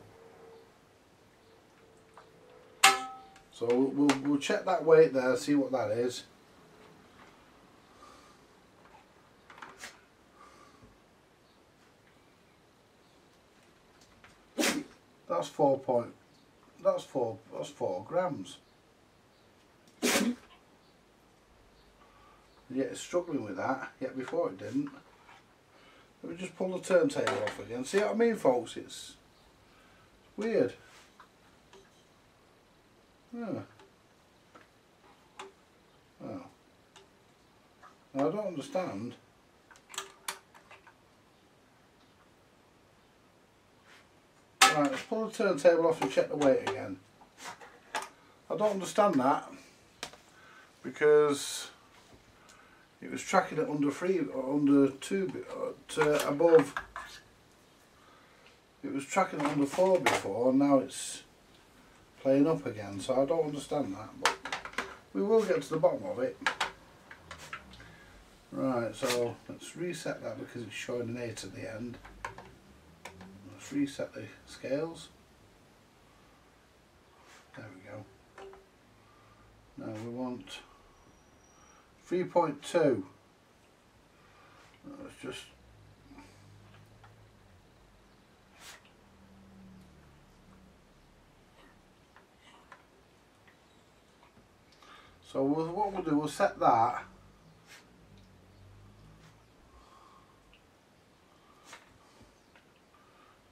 So we'll check that weight there, see what that is. That's 4 grams. Yeah, it's struggling with that. Yet before it didn't. Let me just pull the turntable off again. See what I mean, folks? It's weird. Yeah. Oh. Now, I don't understand. Right, let's pull the turntable off and check the weight again. I don't understand that because it was tracking it under 3 or under 2 above. It was tracking it under 4 before, and now it's playing up again. So I don't understand that, but we will get to the bottom of it. Right, so let's reset that because it's showing an 8 at the end. Let's reset the scales. There we go. Now we want 3.2. Let's just what we'll do, we'll set that.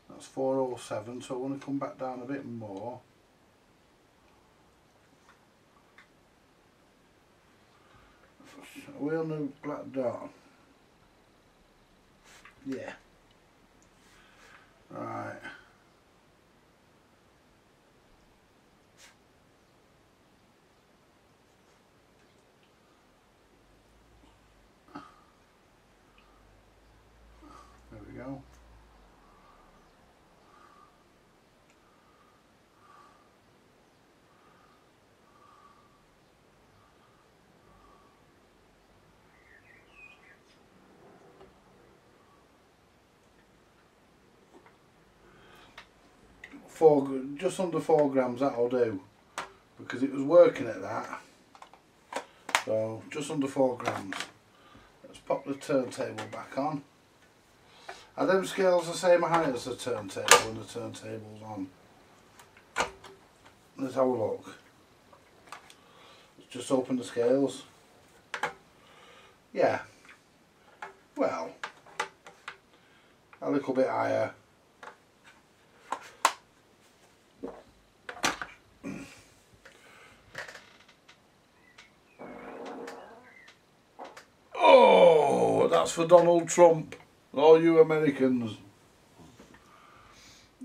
That's 407, so I want to come back down a bit more. Are we on the black dot? Yeah. Right. There we go. Just under 4 grams, that'll do, because it was working at that. So just under 4 grams. Let's pop the turntable back on. Are them scales the same height as the turntable when the turntable's on? Let's have a look. Let's just open the scales. Yeah. Well, a little bit higher. Oh, that's for Donald Trump, all you Americans.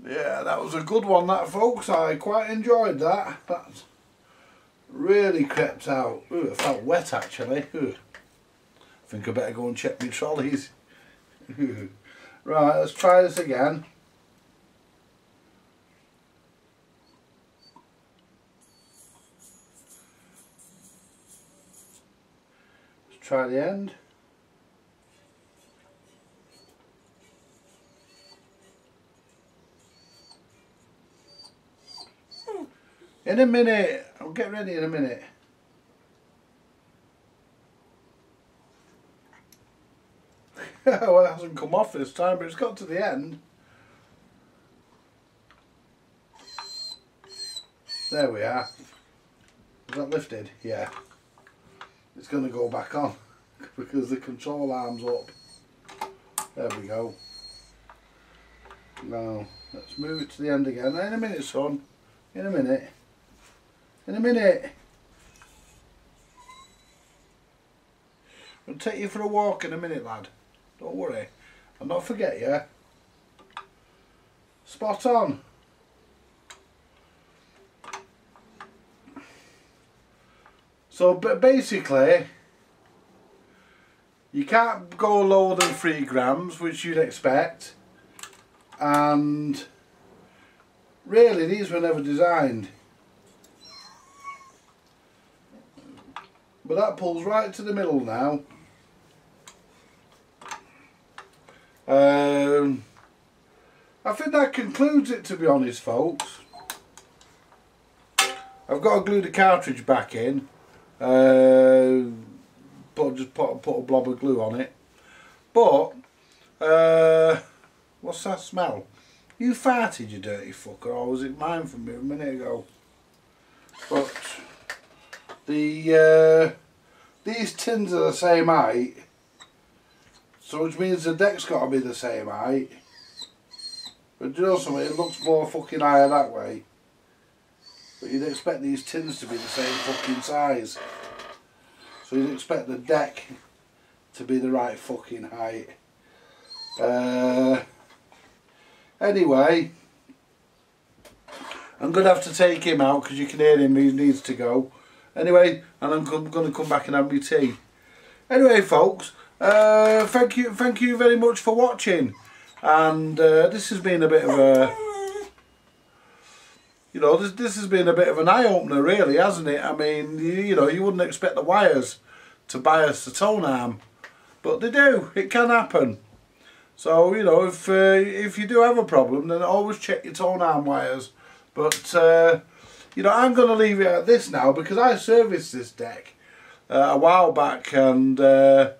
Yeah, that was a good one, that, folks. I quite enjoyed that. That really crept out. Ooh, it felt wet, actually. Ooh. I think I better go and check my trolleys. Right, let's try this again. try the end. In a minute, I'll get ready in a minute. Well, it hasn't come off this time, but it's got to the end. There we are. Is that lifted? Yeah. It's going to go back on because the control arm's up. There we go. Now, let's move it to the end again. In a minute, son. In a minute. In a minute. I'll take you for a walk in a minute, lad. Don't worry. I'll not forget you. Spot on. So, but basically, you can't go lower than 3 grams, which you'd expect. And really, these were never designed. But that pulls right to the middle now. I think that concludes it, to be honest, folks. I've got to glue the cartridge back in. Just put a blob of glue on it. But what's that smell? You farted, you dirty fucker, or was it mine from a minute ago? But the these tins are the same height, so which means the deck's got to be the same height. But you know something, it looks more fucking higher that way. But you'd expect these tins to be the same fucking size. So you'd expect the deck to be the right fucking height. Anyway, I'm going to have to take him out because you can hear him, he needs to go. Anyway, and I'm going to come back and have my tea. Anyway, folks, thank you very much for watching. And this has been a bit of a, you know, this has been a bit of an eye-opener, really, hasn't it? I mean, you know, you wouldn't expect the wires to bias the tone arm, but they do. It can happen. So, you know, if you do have a problem, then always check your tone arm wires. But you know, I'm going to leave it at this now because I serviced this deck a while back, and I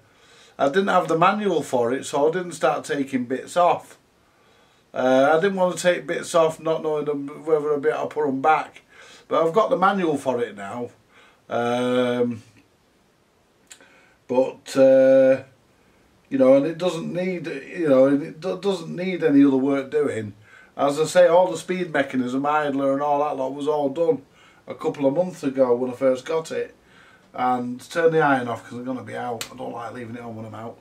didn't have the manual for it, so I didn't start taking bits off. I didn't want to take bits off not knowing whether I'll put them back, but I've got the manual for it now. You know, and it doesn't need, you know, it doesn't need any other work doing. As I say, all the speed mechanism, idler and all that lot was all done a couple of months ago when I first got it. And turn the iron off because I'm going to be out. I don't like leaving it on when I'm out.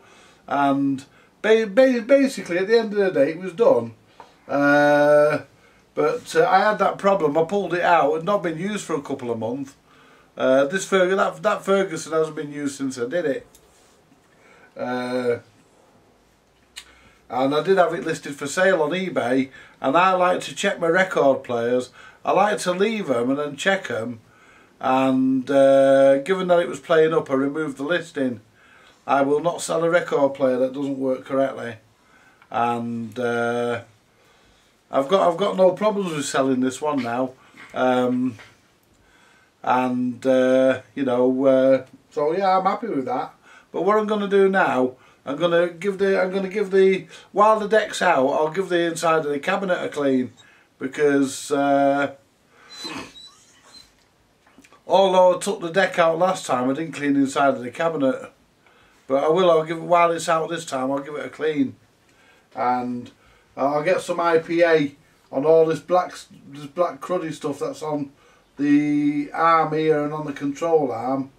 And basically at the end of the day it was done. But I had that problem. I pulled it out. It had not been used for a couple of months. That Ferguson hasn't been used since I did it. And I did have it listed for sale on eBay, and I like to check my record players. I like to leave them and then check them, and given that it was playing up, I removed the listing. I will not sell a record player that doesn't work correctly, and I've got no problems with selling this one now. You know, so yeah, I'm happy with that. But what I'm going to do now, I'm going to give the while the deck's out, I'll give the inside of the cabinet a clean, because although I took the deck out last time, I didn't clean the inside of the cabinet. But I'll give it, while it's out this time, I'll give it a clean, and I'll get some IPA on all this black cruddy stuff that's on the arm here and on the control arm,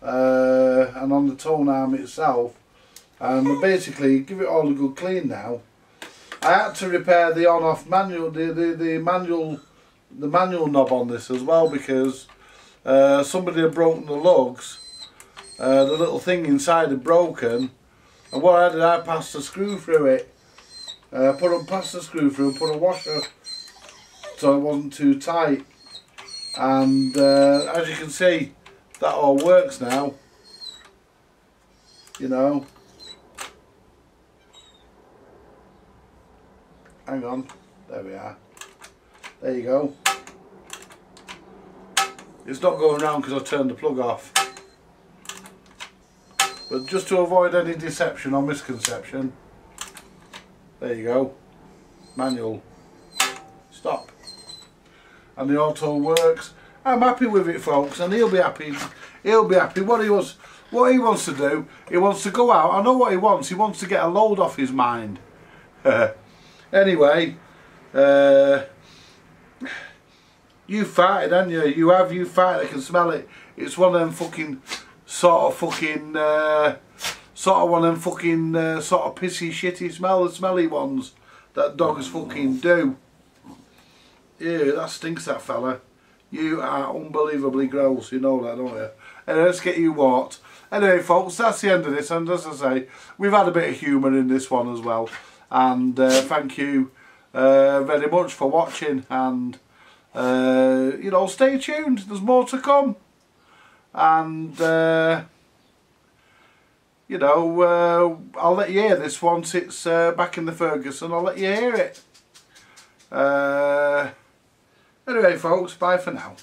and on the tone arm itself, and basically give it all a good clean now. I had to repair the on-off manual, the manual knob on this as well, because somebody had broken the lugs. The little thing inside had broken, and what I did, I passed a screw through it. Passed the screw through and put a washer so it wasn't too tight. And as you can see, that all works now. you know. Hang on, there we are. There you go. It's not going round because I turned the plug off. But just to avoid any deception or misconception, there you go. Manual. Stop. And the auto works. I'm happy with it, folks, and he'll be happy. He'll be happy. What he wants to do, he wants to go out. I know what he wants. He wants to get a load off his mind. Anyway, you farted, haven't you? You farted. I can smell it. It's one of them fucking sort of pissy, shitty, smelly ones that dogs fucking do. Ew, that stinks, that fella. You are unbelievably gross, you know that, don't you? Anyway, let's get you walked. Anyway, folks, that's the end of this, and as I say, we've had a bit of humour in this one as well. And thank you very much for watching, and you know, stay tuned, there's more to come. And you know, I'll let you hear this once it's back in the Ferguson. I'll let you hear it. Anyway, folks, bye for now.